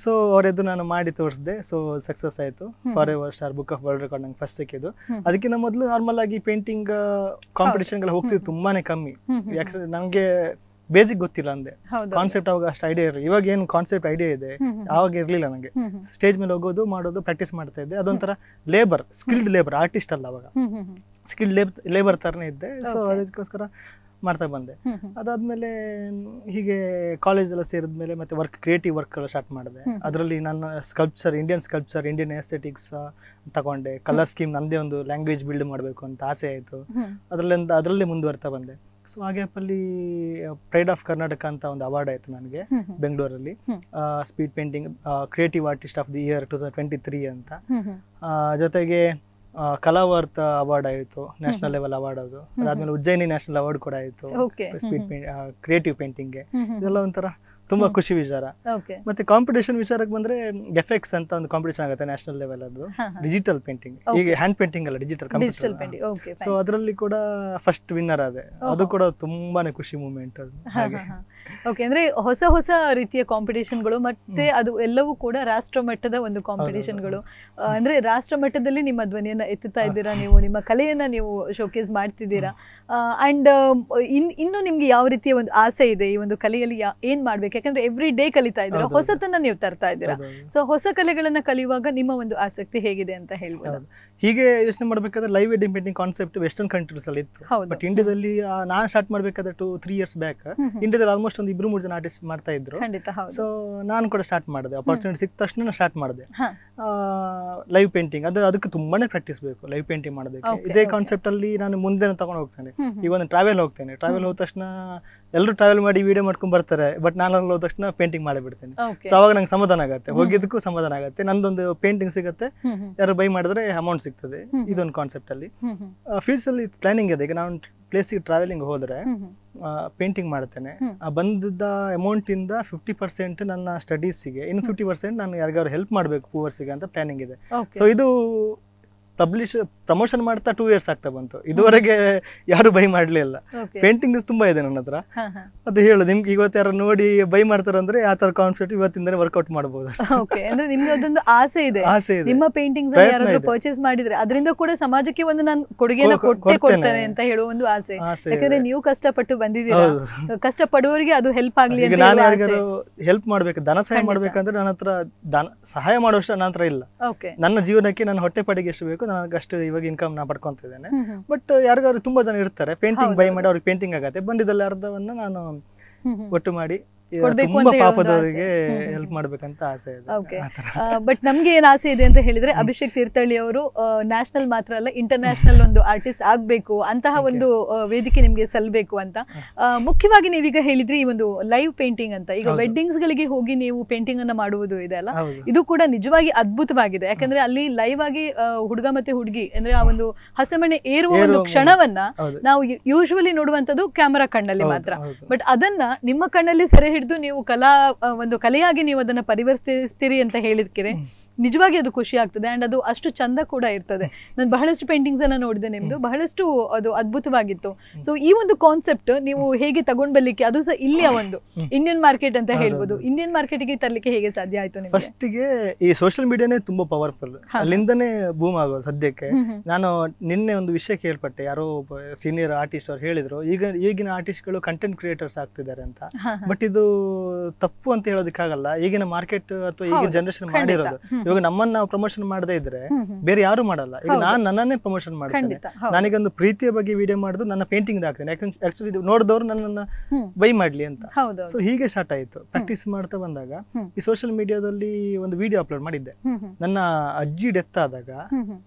ಸೊ ಅವರೆದ್ದು ನಾನು ಮಾಡಿ ತೋರಿಸಿದೆ. ಸೊ ಸಕ್ಸಸ್ ಆಯ್ತು. For ever star book of world record ನಂಗೆ ಫಸ್ಟ್ ಸಿಕ್ಕಿದ್ದು. ಅದಕ್ಕಿಂತ ಮೊದಲು ನಾರ್ಮಲ್ ಆಗಿ ಪೇಂಟಿಂಗ್ ಕಾಂಪಿಟೇಷನ್ ಗಳು ಹೋಗ್ತಿದ್ದು ತುಂಬಾನೇ ಕಮ್ಮಿ. ಯಾಕಂದ್ರೆ ನಂಗೆ ಬೇಸಿಕ್ ಗೊತ್ತಿಲ್ಲ ಅಂದೆ. ಹೌದು. ಕಾನ್ಸೆಪ್ಟ್ ಅವಾಗ ಅಷ್ಟು ಐಡಿಯಾ ಇರಲಿಲ್ಲ. ಇವಾಗ ಏನು ಕಾನ್ಸೆಪ್ಟ್ ಐಡಿಯಾ ಇದೆ, ಆವಾಗ ಇರಲಿಲ್ಲ ನನಗೆ. ಸ್ಟೇಜ್ ಮೇಲೆ ಹೋಗೋದು ಮಾಡೋದು ಪ್ರಾಕ್ಟೀಸ್ ಮಾಡ್ತಾ ಇದ್ದೆ. ಅದೊಂಥರ ಲೇಬರ್, ಸ್ಕಿಲ್ಡ್ ಲೇಬರ್, ಆರ್ಟಿಸ್ಟ್ ಅಲ್ಲ ಅವಾಗ, ಸ್ಕಿಲ್ಡ್ ಲೇಬರ್ ಥರನೇ ಇದ್ದೆ. ಸೊ ಅದಕ್ಕೋಸ್ಕರ ಮಾಡ್ತಾ ಬಂದೆ. ಅದಾದ್ಮೇಲೆ ಹೀಗೆ ಕಾಲೇಜ್ ಎಲ್ಲ ಸೇರಿದ್ಮೇಲೆ ಮತ್ತೆ ಕ್ರಿಯೇಟಿವ್ ವರ್ಕ್ಗಳು ಸ್ಟಾರ್ಟ್ ಮಾಡಿದೆ. ಅದರಲ್ಲಿ ನನ್ನ ಸ್ಕಲ್ಪ್ಚರ್, ಇಂಡಿಯನ್ ಎಸ್ಥೆಟಿಕ್ಸ್ ತಗೊಂಡೆ. ಕಲರ್ ಸ್ಕೀಮ್ ನನ್ನದೇ ಒಂದು ಲ್ಯಾಂಗ್ವೇಜ್ ಬಿಲ್ಡ್ ಮಾಡಬೇಕು ಅಂತ ಆಸೆ ಆಯಿತು. ಅದರಲ್ಲೇ ಮುಂದುವರ್ತಾ ಬಂದೆ. ಸೊ ಆ ಗ್ಯಾಪಲ್ಲಿ ಪ್ರೈಡ್ ಆಫ್ ಕರ್ನಾಟಕ ಅಂತ ಒಂದು ಅವಾರ್ಡ್ ಆಯಿತು ನನಗೆ ಬೆಂಗಳೂರಲ್ಲಿ, speed painting creative artist of the year 2023 ಅಂತ. ಜೊತೆಗೆ ಕಲಾವರ್ತ ಅವಾರ್ಡ್ ಆಯಿತು, ನ್ಯಾಷನಲ್ ಲೆವೆಲ್ ಅವಾರ್ಡ್. ಅದು ಅದಾದ್ಮೇಲೆ ಉಜ್ಜಯಿನಿ ನ್ಯಾಷನಲ್ ಅವಾರ್ಡ್ ಕೂಡ ಆಯಿತು ಸ್ಪೀಡ್ ಕ್ರಿಯೇಟಿವ್ ಪೇಂಟಿಂಗ್ಗೆ. ಇದೆಲ್ಲ ಒಂಥರ ತುಂಬಾ ಖುಷಿ ವಿಚಾರ. ಮತ್ತೆ ಕಾಂಪಿಟೇಷನ್ ವಿಚಾರಕ್ಕೆ ಬಂದ್ರೆ ಎಫೆಕ್ಸ್ ಅಂತ ಒಂದು ಕಾಂಪಿಟೇಷನ್ ಆಗುತ್ತೆ ನ್ಯಾಷನಲ್ ಲೆವೆಲ್. ಅದು ಡಿಜಿಟಲ್ ಪೇಂಟಿಂಗ್, ಈಗ ಹ್ಯಾಂಡ್ ಪೇಂಟಿಂಗ್ ಅಲ್ಲ, ಡಿಜಿಟಲ್ ಪೇಂಟಿಂಗ್. ಸೊ ಅದರಲ್ಲಿ ಕೂಡ ಫಸ್ಟ್ ವಿನ್ನರ್ ಆದೆ. ಅದು ಕೂಡ ತುಂಬಾನೇ ಖುಷಿ ಮೂಮೆಂಟ್ ಅದು. ಓಕೆ, ಅಂದ್ರೆ ಹೊಸ ಹೊಸ ರೀತಿಯ ಕಾಂಪಿಟೇಷನ್ಗಳು ಮತ್ತೆ ಅದು ಎಲ್ಲವೂ ಕೂಡ ರಾಷ್ಟ್ರ ಮಟ್ಟದ ಒಂದು ಕಾಂಪಿಟೇಷನ್ಗಳು. ಅಂದ್ರೆ ರಾಷ್ಟ್ರ ಮಟ್ಟದಲ್ಲಿ ನಿಮ್ಮ ಧ್ವನಿಯನ್ನ ಎತ್ತುತ್ತಾ ಇದ್ದೀರಾ, ನೀವು ನಿಮ್ಮ ಕಲೆಯನ್ನ ನೀವು ಶೋಕೇಸ್ ಮಾಡ್ತಿದ್ದೀರಾ. ಅಂಡ್ ಇನ್ನು ನಿಮ್ಗೆ ಯಾವ ರೀತಿಯ ಒಂದು ಆಸೆ ಇದೆ ಈ ಒಂದು ಕಲೆಯಲ್ಲಿ, ಏನ್ ಮಾಡ್ಬೇಕು? ಯಾಕಂದ್ರೆ ಎವ್ರಿ ಡೇ ಕಲಿತಾ ಇದ್ದೀರಾ, ಹೊಸತನ್ನ ನೀವು ತರ್ತಾ ಇದ್ದೀರಾ. ಸೊ ಹೊಸ ಕಲೆಗಳನ್ನ ಕಲಿಯುವಾಗ ನಿಮ್ಮ ಒಂದು ಆಸಕ್ತಿ ಹೇಗಿದೆ ಅಂತ ಹೇಳ್ಬೋದು? ಹೀಗೆ ಯೋಚನೆ ಮಾಡ್ಬೇಕಾದ್ರೆ live wedding painting concept western countries ಅಲ್ಲಿ ಇತ್ತು. ಬಟ್ ಇಂಡಿಯಾದಲ್ಲಿ ನಾನು ಸ್ಟಾರ್ಟ್ ಮಾಡ್ಬೇಕಾದ್ರೆ 2-3 years ಬ್ಯಾಕ್ ಇಂಡಿಯಾದಲ್ಲಿ ಆಲ್ಮೋಸ್ಟ್ ಒಂದು 2-3 ಜನ ಆರ್ಟಿಸ್ಟ್ ಮಾಡ್ತಾ ಇದ್ರು. ಸೊ ನಾನು ಕೂಡ ಸ್ಟಾರ್ಟ್ ಮಾಡಿದೆ. ಅಪರ್ಚುನಿಟಿ ಸಿಕ್ಕ ತಕ್ಷಣ ಸ್ಟಾರ್ಟ್ ಮಾಡಿದೆ ಲೈವ್ ಪೇಂಟಿಂಗ್. ಅದಕ್ಕೆ ತುಂಬಾನೇ ಪ್ರಾಕ್ಟೀಸ್ ಬೇಕು ಲೈವ್ ಪೇಂಟಿಂಗ್ ಮಾಡೋದಕ್ಕೆ. ಇದೇ ಕಾನ್ಸೆಪ್ಟ್ ಅಲ್ಲಿ ನಾನು ಮುಂದೆ ತಗೊಂಡು ಹೋಗ್ತೇನೆ. ಈಗ ಒಂದು ಟ್ರಾವೆಲ್ ಹೋಗ್ತೇನೆ, ಟ್ರಾವೆಲ್ ಹೋದ ತಕ್ಷಣ ಎಲ್ಲರೂ ಟ್ರಾವೆಲ್ ಮಾಡಿ ವಿಡಿಯೋ ಮಾಡ್ಕೊಂಡ್ ಬರ್ತಾರೆ, ಬಟ್ ನಾನು ಹೋದ ತಕ್ಷಣ ಪೇಂಟಿಂಗ್ ಮಾಡಿಬಿಡ್ತೇನೆ. ಸೊ ಅವಾಗ ನಂಗೆ ಸಮಾಧಾನ ಆಗುತ್ತೆ, ಹೋಗಿದ್ದಕ್ಕೂ ಸಮಾಧಾನ ಆಗುತ್ತೆ. ನಂದೊಂದು ಪೇಂಟಿಂಗ್ ಸಿಗುತ್ತೆ, ಯಾರು ಬೈ ಮಾಡಿದ್ರೆ ಅಮೌಂಟ್ ಸಿಗ್ತದೆ. ಇದೊಂದು ಕಾನ್ಸೆಪ್ಟ್ ಅಲ್ಲಿ ಫೀಲ್ಡ್ಸ್ ಅಲ್ಲಿ ಪ್ಲಾನಿಂಗ್ ಇದೆ. ಈಗ ನಾನು ಪ್ಲೇಸಿಗೆ ಟ್ರಾವೆಲಿಂಗ್ ಹೋದ್ರೆ ಪೇಂಟಿಂಗ್ ಮಾಡ್ತೇನೆ. ಬಂದಿದ್ದ ಅಮೌಂಟ್ ಇಂದ 50% ನನ್ನ ಸ್ಟಡೀಸ್ಗೆ, ಇನ್ನು 50% ನಾನು ಯಾರಿಗಾದ್ರು ಹೆಲ್ಪ್ ಮಾಡಬೇಕು ಪೂವರ್ಸಿಗೆ ಅಂತ ಪ್ಲಾನಿಂಗ್ ಇದೆ. ಸೊ ಇದು ಪ್ರಮೋಷನ್ ಮಾಡ್ತಾ 2 years ಆಗ್ತಾ ಬಂತು. ಇದುವರೆಗೆ ಯಾರು ಬೈ ಮಾಡ್ಲಿಲ್ಲ. ಪೇಂಟಿಂಗ್ ತುಂಬಾ ಇದೆ ನನ್ನ ಹತ್ರ. ಅದು ಹೇಳು ನಿಮ್ಗೆ ಇವತ್ತು ಯಾರು ನೋಡಿ ಬೈ ಮಾಡ್ತಾರ ಅಂದ್ರೆ ಆ ತರ ಕಾನ್ಸೆಪ್ಟ್ ಇವತ್ತಿಂದನೇ ವರ್ಕೌಟ್ ಮಾಡಬಹುದು. ಅಂದ್ರೆ ನಿಮ್ಗೆ ಅದೊಂದು ಆಸೆ ಇದೆ, ನಿಮ್ಮ ಪೇಂಟಿಂಗ್ಸ್ ಯಾರಾದ್ರೂ ಪರ್ಚೇಸ್ ಮಾಡಿದ್ರೆ ಅದರಿಂದ ಕೂಡ ಸಮಾಜಕ್ಕೆ ಒಂದು ನಾನು ಕೊಡುಗೆನ ಕೊಡ್ತೇನೆ ಅಂತ ಹೇಳುವ ಒಂದು ಆಸೆ. ಯಾಕಂದ್ರೆ ನೀವು ಕಷ್ಟಪಟ್ಟು ಬಂದಿದ್ದೀರಾ, ಕಷ್ಟಪಡುವವರಿಗೆ ಅದು ಹೆಲ್ಪ್ ಆಗ್ಲಿ ಅಂತ. ನಾನು ಯಾರಿಗಾರು ಹೆಲ್ಪ್ ಮಾಡ್ಬೇಕು, ಧನ ಸಹಾಯ ಮಾಡ್ಬೇಕಂದ್ರೆ ನನ್ನ ಹತ್ರ ಸಹಾಯ ಮಾಡುವಷ್ಟು ನನ್ನ ಹತ್ರ ಇಲ್ಲ. ನನ್ನ ಜೀವನಕ್ಕೆ ನನ್ನ ಹೊಟ್ಟೆ ಪಾಡಿಗೆ ಎಷ್ಟು ಬೇಕು ನನಗಷ್ಟು ಇವಾಗ ಇನ್ಕಮ್ ನಾ ಪಡ್ಕೊಂತಿದ್ದೇನೆ. ಬಟ್ ಯಾರಿಗಾದ್ರು ತುಂಬಾ ಜನ ಇರ್ತಾರೆ ಪೇಂಟಿಂಗ್ ಬೈ ಮಾಡಿ ಅವ್ರಿಗೆ ಪೇಂಟಿಂಗ್ ಆಗತ್ತೆ, ಬಂದಿದ್ದಲ್ಲಿ ಅರ್ಧವನ್ನ ನಾನು ಒಟ್ಟು ಮಾಡಿ ತುಂಬಾ ಪಾಪದವರಿಗೆ ಹೆಲ್ಪ್ ಮಾಡ್ಬೇಕಂತ ಆಸೆ ಇದೆ. ಬಟ್ ನಮ್ಗೆ ಏನ್ ಆಸೆ ಇದೆ ಅಂತ ಹೇಳಿದ್ರೆ, ಅಭಿಷೇಕ್ ತೀರ್ಥಹಳ್ಳಿ ಅವರು ನ್ಯಾಷನಲ್ ಮಾತ್ರ ಅಲ್ಲ ಇಂಟರ್ನ್ಯಾಷನಲ್ ಒಂದು ಆರ್ಟಿಸ್ಟ್ ಆಗ್ಬೇಕು, ಅಂತಹ ಒಂದು ವೇದಿಕೆ ನಿಮ್ಗೆ ಸಲ್ಬೇಕು ಅಂತ. ಮುಖ್ಯವಾಗಿ ನೀವೀಗ ಹೇಳಿದ್ರಿ ಈ ಒಂದು ಲೈವ್ ಪೇಂಟಿಂಗ್ ಅಂತ. ಈಗ ವೆಡ್ಡಿಂಗ್ಸ್ ಗಳಿಗೆ ಹೋಗಿ ನೀವು ಪೇಂಟಿಂಗ್ ಅನ್ನ ಮಾಡುವುದು ಇದೆ ಅಲ್ಲ, ಇದು ಕೂಡ ನಿಜವಾಗಿ ಅದ್ಭುತವಾಗಿದೆ. ಯಾಕಂದ್ರೆ ಅಲ್ಲಿ ಲೈವ್ ಆಗಿ ಹುಡುಗ ಮತ್ತೆ ಹುಡುಗಿ ಅಂದ್ರೆ ಆ ಒಂದು ಹಸೆಮಣೆ ಏರುವ ಒಂದು ಕ್ಷಣವನ್ನ ನಾವು ಯೂಶುವಲಿ ನೋಡುವಂತದ್ದು ಕ್ಯಾಮರಾ ಕಣ್ಣಲ್ಲಿ ಮಾತ್ರ. ಬಟ್ ಅದನ್ನ ನಿಮ್ಮ ಕಣ್ಣಲ್ಲಿ ಸೆರೆ ಹಿಡಿದು ನೀವು ಒಂದು ಕಲೆಯಾಗಿ ನೀವು ಅದನ್ನ ಪರಿವರ್ತಿಸ್ತೀರಿ ಅಂತ ಹೇಳಿದ್ಕಿರೆ ನಿಜವಾಗಿ ಅದು ಖುಷಿ ಆಗ್ತದೆ. ಅಂಡ್ ಅದು ಅಷ್ಟು ಚಂದ ಕೂಡ ಇರ್ತದೆ. ನಾನು ಬಹಳಷ್ಟು ಪೇಂಟಿಂಗ್ಸ್ ಅನ್ನ ನೋಡಿದೆ ನಿಮ್ದು, ಬಹಳಷ್ಟು ಅದು ಅದ್ಭುತವಾಗಿತ್ತು. ಸೊ ಈ ಒಂದು ಕಾನ್ಸೆಪ್ಟ್ ನೀವು ಹೇಗೆ ತಗೊಂಡ್ ಬರ್ಲಿಕ್ಕೆ, ಅದು ಸಹ ಇಲ್ಲಿಯ ಒಂದು ಇಂಡಿಯನ್ ಮಾರ್ಕೆಟ್ ಅಂತ ಹೇಳ್ಬೋದು, ಇಂಡಿಯನ್ ಮಾರ್ಕೆಟ್ಗೆ ತರ್ಲಿಕ್ಕೆ ಹೇಗೆ ಸಾಧ್ಯ ಆಯ್ತು ನಿಮ್ಗೆ? ಫಸ್ಟಿಗೆ ಈ ಸೋಷಿಯಲ್ ಮೀಡಿಯಾನೇ ತುಂಬಾ ಪವರ್ಫುಲ್, ಅಲ್ಲಿಂದನೇ ಬೂಮ್ ಆಗೋದು ಸದ್ಯಕ್ಕೆ. ನಾನು ನಿನ್ನೆ ಒಂದು ವಿಷಯ ಕೇಳ್ಪಟ್ಟೆ, ಯಾರೋ ಸೀನಿಯರ್ ಆರ್ಟಿಸ್ಟ್ ಅವ್ರು ಹೇಳಿದ್ರು ಈಗಿನ ಆರ್ಟಿಸ್ಟ್ಗಳು ಕಂಟೆಂಟ್ ಕ್ರಿಯೇಟರ್ಸ್ ಆಗ್ತಿದ್ದಾರೆ ಅಂತ. ಬಟ್ ಇದು ತಪ್ಪು ಅಂತ ಹೇಳೋದಕ್ಕಾಗಲ್ಲ. ಈಗಿನ ಮಾರ್ಕೆಟ್ ಅಥವಾ ಈಗಿನ ಜನರೇಷನ್ ಮಾಡಿರೋದು. ಇವಾಗ ನಮ್ಮನ್ನ ನಾವು ಪ್ರಮೋಷನ್ ಮಾಡದೇ ಇದ್ರೆ ಬೇರೆ ಯಾರು ಮಾಡಲ್ಲ. ಈಗ ನಾನು ನನ್ನನ್ನೇ ಪ್ರಮೋಷನ್ ಮಾಡ್ತೇನೆ. ನನಗೊಂದು ಪ್ರೀತಿಯ ಬಗ್ಗೆ ವಿಡಿಯೋ ಮಾಡಿದ್ರು ನನ್ನ ಪೇಂಟಿಂಗ್ ಹಾಕ್ತೇನೆ, ಯಾಕಂದ್ರೆ ಆಕ್ಚುಲಿ ನೋಡಿದವರು ನನ್ನನ್ನ ಬೈ ಮಾಡ್ಲಿ ಅಂತ. ಸೊ ಹೀಗೆ ಸ್ಟಾರ್ಟ್ ಆಯ್ತು. ಪ್ರಾಕ್ಟೀಸ್ ಮಾಡ್ತಾ ಬಂದಾಗ ಈ ಸೋಷಿಯಲ್ ಮೀಡಿಯಾದಲ್ಲಿ ಒಂದು ವಿಡಿಯೋ ಅಪ್ಲೋಡ್ ಮಾಡಿದ್ದೆ. ನನ್ನ ಅಜ್ಜಿ ಡೆತ್ ಆದಾಗ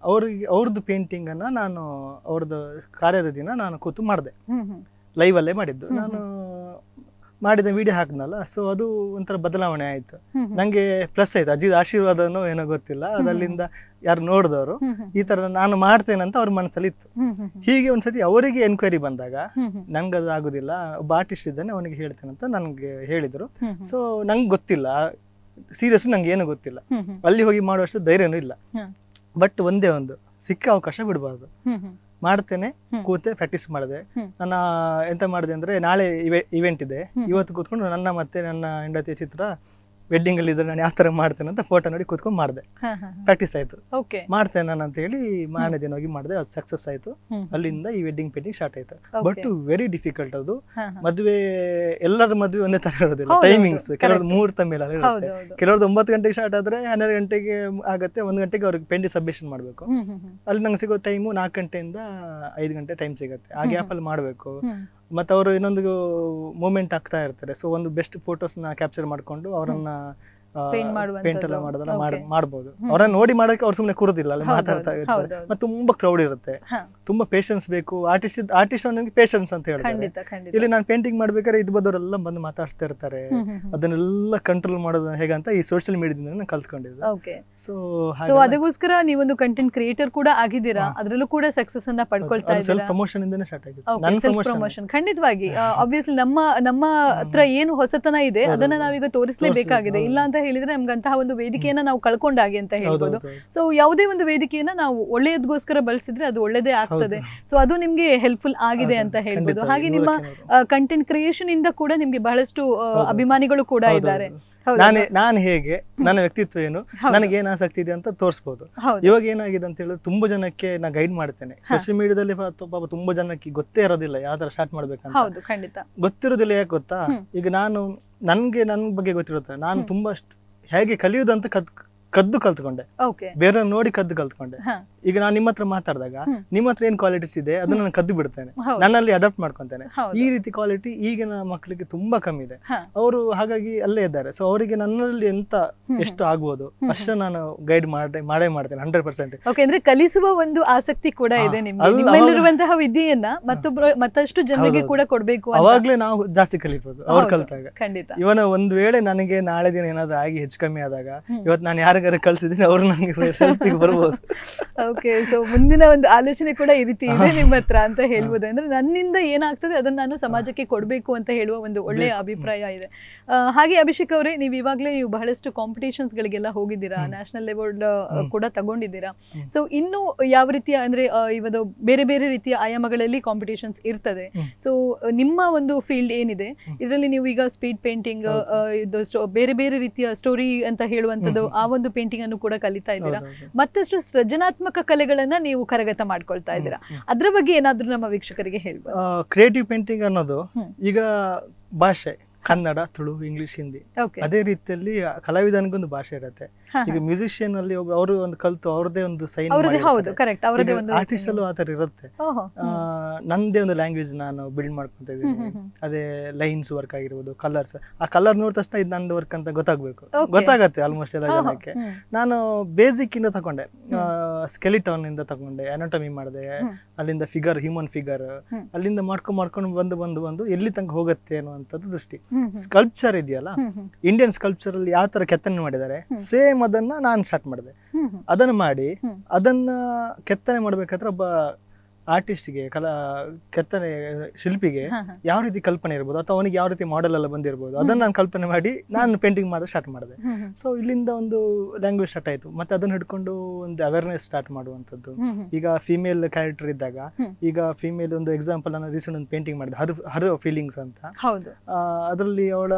ಅವ್ರದ್ದು ಪೇಂಟಿಂಗ್ ಅನ್ನ ನಾನು ಅವ್ರದ್ದು ಕಾರ್ಯದ ದಿನ ನಾನು ಕೂತು ಮಾಡಿದೆ, ಲೈವ್ ಅಲ್ಲೇ ಮಾಡಿದ್ದು. ನಾನು ಮಾಡಿದ ವಿಡಿಯೋ ಹಾಕಿದ್ನಲ್ಲ, ಸೊ ಅದು ಒಂಥರ ಬದಲಾವಣೆ ಆಯ್ತು. ನಂಗೆ ಪ್ಲಸ್ ಆಯ್ತು. ಅಜ್ಜಿದ ಆಶೀರ್ವಾದನೋ ಏನೋ ಗೊತ್ತಿಲ್ಲ, ಅದಲ್ಲಿಂದ ಯಾರು ನೋಡಿದವರು ಈ ತರ ನಾನು ಮಾಡ್ತೇನೆ ಅಂತ ಅವ್ರ ಮನಸ್ಸಲ್ಲಿ ಇತ್ತು. ಹೀಗೆ ಒಂದ್ಸತಿ ಅವರಿಗೆ ಎನ್ಕ್ವೈರಿ ಬಂದಾಗ ನಂಗೆ ಅದು ಆಗುದಿಲ್ಲ, ಒಬ್ಬ ಆರ್ಟಿಸ್ಟ್ ಇದ್ದಾನೆ ಅವನಿಗೆ ಹೇಳ್ತೇನೆ ಅಂತ ನನ್ಗೆ ಹೇಳಿದ್ರು. ಸೊ ನಂಗೆ ಗೊತ್ತಿಲ್ಲ, ಸೀರಿಯಸ್ ನಂಗೆ ಏನು ಗೊತ್ತಿಲ್ಲ, ಅಲ್ಲಿ ಹೋಗಿ ಮಾಡುವಷ್ಟು ಧೈರ್ಯನೂ ಇಲ್ಲ. ಬಟ್ ಒಂದೇ ಒಂದು ಸಿಕ್ಕ ಅವಕಾಶ ಬಿಡಬಾರ್ದು. ಮಾಡ್ತೇನೆ, ಕೂತೆ ಪ್ರಾಕ್ಟೀಸ್ ಮಾಡಿದೆ. ನನ್ನ ಎಂತ ಮಾಡಿದೆ ಅಂದ್ರೆ, ನಾಳೆ ಇವೆಂಟ್ ಇದೆ, ಇವತ್ತು ಕೂತ್ಕೊಂಡು ನನ್ನ ಮತ್ತೆ ನನ್ನ ಹೆಂಡತಿಯ ಚಿತ್ರ ವೆಡ್ಡಿಂಗ್ ಅಲ್ಲಿ ಇದ್ರೆ ನಾನು ಯಾವ ತರ ಮಾಡ್ತೇನೆ ಅಂತ ಫೋಟೋ ನೋಡಿ ಕೂತ್ಕೊಂಡು ಮಾಡಿದೆ. ಪ್ರಾಕ್ಟೀಸ್ ಆಯ್ತು, ಮಾಡ್ತೇನೆ ನಾನು ಅಂತ ಹೇಳಿ ಮಾರನೇ ದಿನ ಹೋಗಿ ಮಾಡಿದೆ. ಅದು ಸಕ್ಸಸ್ ಆಯ್ತು. ಅಲ್ಲಿಂದ ಈ ವೆಡ್ಡಿಂಗ್ ಪೇಂಟಿಂಗ್ ಸ್ಟಾರ್ಟ್ ಆಯ್ತು. ಬಟ್ ವೆರಿ ಡಿಫಿಕಲ್ಟ್ ಅದು. ಮದುವೆ ಎಲ್ಲರ ಮದುವೆ ಒಂದೇ ತರ ಇರೋದಿಲ್ಲ, ಟೈಮಿಂಗ್ಸ್ ಕೆಲವ್ರದ್ದು ಮುಹೂರ್ತ ಮೇಲೆ ಇರುತ್ತೆ. ಕೆಲವ್ರದ್ದು 9 ಗಂಟೆಗೆ ಸ್ಟಾರ್ಟ್ ಆದ್ರೆ 12 ಗಂಟೆಗೆ ಆಗತ್ತೆ, 1 ಗಂಟೆಗೆ ಅವ್ರಿಗೆ ಪೇಂಟಿಂಗ್ ಸಬ್ಮಿಷನ್ ಮಾಡ್ಬೇಕು. ಅಲ್ಲಿ ನಂಗೆ ಸಿಗೋ ಟೈಮು 4 ಗಂಟೆಯಿಂದ 5 ಗಂಟೆ ಟೈಮ್ ಸಿಗುತ್ತೆ. ಆ ಗ್ಯಾಪ್ ಅಲ್ಲಿ ಮಾಡ್ಬೇಕು. ಮತ್ತೆ ಅವರು ಇನ್ನೊಂದು ಮೂಮೆಂಟ್ ಆಗ್ತಾ ಇರ್ತಾರೆ. ಸೊ ಒಂದು ಬೆಸ್ಟ್ ಫೋಟೋಸ್ ನ ಕ್ಯಾಪ್ಚರ್ ಮಾಡ್ಕೊಂಡು ಅವರನ್ನ ಪೇಂಟ್ ಎಲ್ಲ ಮಾಡೋದನ್ನ ಮಾಡ್ಬೋದು. ಅವ್ರನ್ನ ನೋಡಿ ಮಾಡಕ್ಕೆ ಅವ್ರು ಸುಮ್ಮನೆ ಕೂರೋದಿಲ್ಲ, ಅಲ್ಲಿ ಮಾತಾಡ್ತಾ ಇರ್ತಾರೆ. ಮತ್ತೆ ತುಂಬಾ ಕ್ರೌಡ್ ಇರುತ್ತೆ, ತುಂಬಾ ಪೇಷನ್ಸ್ ಬೇಕು. ಆರ್ಟಿಸ್ಟ್ ಅವನಿಗೆ ಪೇಷನ್ಸ್ ಅಂತ ಹೇಳ್ತಾರೆ. ಇಲ್ಲಿ ನಾನು ಪೇಂಟಿಂಗ್ ಮಾಡ್ಬೇಕಾದ್ರೆ ಇದು ಬದವರೆಲ್ಲ ಬಂದು ಮಾತಾಡ್ತಾ ಇರ್ತಾರೆ. ಅದನ್ನೆಲ್ಲ ಕಂಟ್ರೋಲ್ ಮಾಡೋದು ಹೇಗಂತ ಈ ಸೋಷಿಯಲ್ ಮೀಡಿಯಾದಿಂದ ನಾನು ಕಲ್ತ್ಕೊಂಡಿದ್ದೆ. ಸೊ ಅದಕ್ಕೋಸ್ಕರ ನೀವೊಂದು ಕಂಟೆಂಟ್ ಕ್ರಿಯೇಟರ್ ಕೂಡ ಆಗಿದ್ದೀರಾ, ಅದರಲ್ಲೂ ಕೂಡ ಸಕ್ಸಸ್ ಅನ್ನ ಪಡ್ಕೊಳ್ತಾ ಇದ್ದೀರಾ. ಸೆಲ್ಫ್ ಪ್ರಮೋಷನ್ ಇಂದನೇ ಸ್ಟಾರ್ಟ್ ಆಗಿದೆ ನನ್ನ ಪ್ರಮೋಷನ್. ಖಂಡಿತವಾಗಿ ಆಬ್ವಿಯಸ್ಲಿ ನಮ್ಮ ಹತ್ರ ಏನು ಹೊಸತನ ಇದೆ ಅದನ್ನ ನಾವೀಗ ತೋರಿಸಲೇಬೇಕಾಗಿದೆ. ಇಲ್ಲ ಅಂತ ಹೇಳಿದ್ರೆ ನಮ್ಗಂತಹ ಒಂದು ವೇದಿಕೆಯನ್ನ ನಾವು ಕಳ್ಕೊಂಡಾಗೆ ಅಂತ ಹೇಳ್ಬೋದು. ಸೊ ಯಾವುದೇ ಒಂದು ವೇದಿಕೆಯನ್ನ ನಾವು ಒಳ್ಳೆಯದಗೋಸ್ಕರ ಬಳಸಿದ್ರೆ ಅದು ಒಳ್ಳೆದೇ ಆಗ್ತದೆ. ಸೊ ಅದು ನಿಮ್ಗೆ ಹೆಲ್ಪ್ಫುಲ್ ಆಗಿದೆ ಅಂತ ಹೇಳ್ಬೋದು. ಹಾಗೆ ನಿಮ್ಮ ಕಂಟೆಂಟ್ ಕ್ರಿಯೇಷನ್ ಇಂದ ಕೂಡ ನಿಮ್ಗೆ ಬಹಳಷ್ಟು ಅಭಿಮಾನಿಗಳು ಕೂಡ ಇದ್ದಾರೆ. ನಾನು ಹೇಗೆ, ನನ್ನ ವ್ಯಕ್ತಿತ್ವ ಏನು, ನನಗೆ ಏನ್ ಆಸಕ್ತಿ ಇದೆ ಅಂತ ತೋರಿಸಬಹುದು. ಇವಾಗ ಏನಾಗಿದೆ ಅಂತ ಹೇಳಿದ್ರೆ ತುಂಬಾ ಜನಕ್ಕೆ ನಾ ಗೈಡ್ ಮಾಡ್ತೇನೆ. ಸೋಷಿಯಲ್ ಮೀಡಿಯಾದಲ್ಲಿ ಪಾಪ ತುಂಬಾ ಜನಕ್ಕೆ ಗೊತ್ತೇ ಇರೋದಿಲ್ಲ ಯಾವ ತರ ಸ್ಟಾರ್ಟ್ ಮಾಡ್ಬೇಕಂತ. ಗೊತ್ತಿರೋದಿಲ್ಲ. ಯಾಕೆ ಗೊತ್ತಾ, ಈಗ ನನ್ಗೆ ನನ್ ಬಗ್ಗೆ ಗೊತ್ತಿರುತ್ತೆ. ನಾನು ತುಂಬಾ ಹೇಗೆ ಕಲಿಯುವುದಂತ ಕಲ್ತ್ಕೊಂಡೆ, ಬೇರೆ ನೋಡಿ ಕಲ್ತ್ಕೊಂಡೆ. ಈಗ ನಾನು ನಿಮ್ಮ ಹತ್ರ ಮಾತಾಡಿದಾಗ ನಿಮ್ಮ ಹತ್ರ ಏನ್ ಕ್ವಾಲಿಟೀಸ್ ಇದೆ ಅದನ್ನ ನಾನು ಕದ್ದು ಬಿಡ್ತೇನೆ, ನನ್ನಲ್ಲಿ ಅಡಾಪ್ಟ್ ಮಾಡ್ಕೊಂತೇನೆ. ಈ ರೀತಿ ಕ್ವಾಲಿಟಿ ಈಗಿನ ಮಕ್ಕಳಿಗೆ ತುಂಬಾ ಕಮ್ಮಿ ಇದೆ. ಅವರು ಹಾಗಾಗಿ ಅಲ್ಲೇ ಇದ್ದಾರೆ. ಸೊ ಅವರಿಗೆ ನನ್ನಲ್ಲಿ ಎಷ್ಟು ಆಗ್ಬೋದು ಅಷ್ಟು ನಾನು ಗೈಡ್ ಮಾಡೇ ಮಾಡ್ತೇನೆ 100%. ಅಂದ್ರೆ ಕಲಿಸುವ ಒಂದು ಆಸಕ್ತಿ ಕೂಡ ಇದೆ ನಿಮ್ಮಲ್ಲಿರುವಂತಹ ವಿದ್ಯೆಯನ್ನ ಮತ್ತಷ್ಟು ಜನರಿಗೆ ಕೂಡ ಕೊಡ್ಬೇಕು. ಅವಾಗ್ಲೇ ನಾವು ಜಾಸ್ತಿ ಕಲಿಬಹುದು ಅವ್ರು ಕಲ್ತಾಗ. ಇವನ ಒಂದ್ ವೇಳೆ ನನಗೆ ನಾಳೆ ದಿನ ಏನಾದ್ರು ಆಗಿ ಹೆಚ್ಚು ಕಮ್ಮಿ ಆದಾಗ ಇವತ್ತು ನಾನು ಯಾರಿಗಾರ ಕಳ್ಸಿದೀನಿ ಅವ್ರು ನಂಗೆ ಹೆಲ್ಪಿಗೆ ಬರ್ಬೋದು. ಓಕೆ, ಸೊ ಮುಂದಿನ ಒಂದು ಆಲೋಚನೆ ಕೂಡ ಈ ರೀತಿ ಇದೆ ನಿಮ್ಮ ಹತ್ರ ಅಂತ ಹೇಳ್ಬೋದು. ಅಂದ್ರೆ ನನ್ನಿಂದ ಏನಾಗ್ತದೆ ಅದನ್ನ ನಾನು ಸಮಾಜಕ್ಕೆ ಕೊಡ್ಬೇಕು ಅಂತ ಹೇಳುವ ಒಂದು ಒಳ್ಳೆಯ ಅಭಿಪ್ರಾಯ ಇದೆ. ಹಾಗೆ ಅಭಿಷೇಕ್ ಅವರೇ, ನೀವು ಇವಾಗಲೇ ಬಹಳಷ್ಟು ಕಾಂಪಿಟೇಷನ್ಸ್ ಗಳಿಗೆಲ್ಲ ಹೋಗಿದ್ದೀರಾ, ನ್ಯಾಷನಲ್ ಲೆವೆಲ್ ಕೂಡ ತಗೊಂಡಿದ್ದೀರಾ. ಸೊ ಇನ್ನು ಯಾವ ರೀತಿಯ ಅಂದ್ರೆ ಇವತ್ತು ಬೇರೆ ಬೇರೆ ರೀತಿಯ ಆಯಾಮಗಳಲ್ಲಿ ಕಾಂಪಿಟೇಷನ್ಸ್ ಇರ್ತದೆ. ಸೊ ನಿಮ್ಮ ಒಂದು ಫೀಲ್ಡ್ ಏನಿದೆ ಇದರಲ್ಲಿ ನೀವು ಈಗ ಸ್ಪೀಡ್ ಪೇಂಟಿಂಗ್, ಬೇರೆ ಬೇರೆ ರೀತಿಯ ಸ್ಟೋರಿ ಅಂತ ಹೇಳುವಂಥದ್ದು, ಆ ಒಂದು ಪೇಂಟಿಂಗ್ ಅನ್ನು ಕೂಡ ಕಲಿತಾ ಇದ್ದೀರಾ. ಮತ್ತಷ್ಟು ಸೃಜನಾತ್ಮಕ ಕಲೆಗಳನ್ನ ನೀವು ಕರಗತ ಮಾಡ್ಕೊಳ್ತಾ ಇದ್ದೀರಾ. ಅದ್ರ ಬಗ್ಗೆ ಏನಾದ್ರೂ ನಮ್ಮ ವೀಕ್ಷಕರಿಗೆ ಹೇಳ್ಬೋದು. ಕ್ರಿಯೇಟಿವ್ ಪೇಂಟಿಂಗ್ ಅನ್ನೋದು ಈಗ ಭಾಷೆ ಕನ್ನಡ, ತುಳು, ಇಂಗ್ಲಿಷ್, ಹಿಂದಿ. ಅದೇ ರೀತಿಯಲ್ಲಿ ಕಲಾವಿದನಿಗೊಂದು ಭಾಷೆ ಇರುತ್ತೆ. ಈಗ ಮ್ಯೂಸಿಷಿಯನ್ ಅಲ್ಲಿ ಅವರು ಒಂದು ಕಲ್ತು ಅವ್ರದೇ ಒಂದು ಸೈನ್, ಆರ್ಟಿಸ್ಟ್ ಅಲ್ಲೂ ಆತರ ಇರುತ್ತೆ. ನಂದೇ ಒಂದು ಲ್ಯಾಂಗ್ವೇಜ್ ನಾನು ಬಿಲ್ಡ್ ಮಾಡ್ಕೊಂತ ಇದ್ದೀನಿ. ಅದೇ ಲೈನ್ಸ್ ವರ್ಕ್ ಆಗಿರ್ಬೋದು, ಕಲರ್ಸ್. ಆ ಕಲರ್ ನೋಡಿದ ತಕ್ಷಣ ಇದು ನಂದು ವರ್ಕ್ ಅಂತ ಗೊತ್ತಾಗತ್ತೆ ಆಲ್ಮೋಸ್ಟ್ ಎಲ್ಲ ಜನಕ್ಕೆ. ನಾನು ಬೇಸಿಕ್ ಇಂದ ತಗೊಂಡೆ, ಸ್ಕೆಲಿಟನ್ ಇಂದ ತಗೊಂಡೆ, ಅನಾಟಮಿ ಮಾಡಿದೆ, ಅಲ್ಲಿಂದ ಫಿಗರ್, ಹ್ಯೂಮನ್ ಫಿಗರ್, ಅಲ್ಲಿಂದ ಮಾಡ್ಕೊಂಡು ಬಂದು ಎಲ್ಲಿ ತನಕ ಹೋಗುತ್ತೆ ಅನ್ನುವಂಥದ್ದು ದೃಷ್ಟಿ. ಸ್ಕಲ್ಪ್ಚರ್ ಇದೆಯಲ್ಲ, ಇಂಡಿಯನ್ ಸ್ಕಲ್ಪ್ಚರ್ ಅಲ್ಲಿ ಯಾವ ತರ ಕೆತ್ತನೆ ಮಾಡಿದ್ದಾರೆ ಸೇಮ್ ಅದನ್ನ ನಾನು ಸ್ಟಾರ್ಟ್ ಮಾಡಿದೆ. ಅದನ್ನ ಮಾಡಿ ಅದನ್ನ ಕೆತ್ತನೆ ಮಾಡ್ಬೇಕಾದ್ರೆ ಒಬ್ಬ ಆರ್ಟಿಸ್ಟ್ಗೆ, ಕೆತ್ತನೆ ಶಿಲ್ಪಿಗೆ ಯಾವ ರೀತಿ ಕಲ್ಪನೆ ಇರ್ಬೋದು ಅಥವಾ ಅವನಿಗೆ ಯಾವ ರೀತಿ ಮಾಡೆಲ್ ಎಲ್ಲ ಬಂದಿರ್ಬೋದು ಅದನ್ನ ನಾನು ಕಲ್ಪನೆ ಮಾಡಿ ನಾನು ಪೇಂಟಿಂಗ್ ಮಾಡೋದು ಸ್ಟಾರ್ಟ್ ಮಾಡಿದೆ. ಸೊ ಇಲ್ಲಿಂದ ಒಂದು ಲ್ಯಾಂಗ್ವೇಜ್ ಸ್ಟಾರ್ಟ್ ಆಯ್ತು. ಮತ್ತೆ ಅದನ್ನ ಹಿಡ್ಕೊಂಡು ಒಂದು ಅವೇರ್ನೆಸ್ ಸ್ಟಾರ್ಟ್ ಮಾಡುವಂಥದ್ದು. ಈಗ ಫಿಮೇಲ್ ಕ್ಯಾರೆಕ್ಟರ್ ಇದ್ದಾಗ, ಈಗ ಫಿಮೇಲ್ ಒಂದು ಎಕ್ಸಾಂಪಲ್ ನಾನು ರೀಸೆಂಟ್ ಒಂದು ಪೇಂಟಿಂಗ್ ಮಾಡಿದೆ, ಹರ್ ಫೀಲಿಂಗ್ಸ್ ಅಂತ. ಅದರಲ್ಲಿ ಅವಳ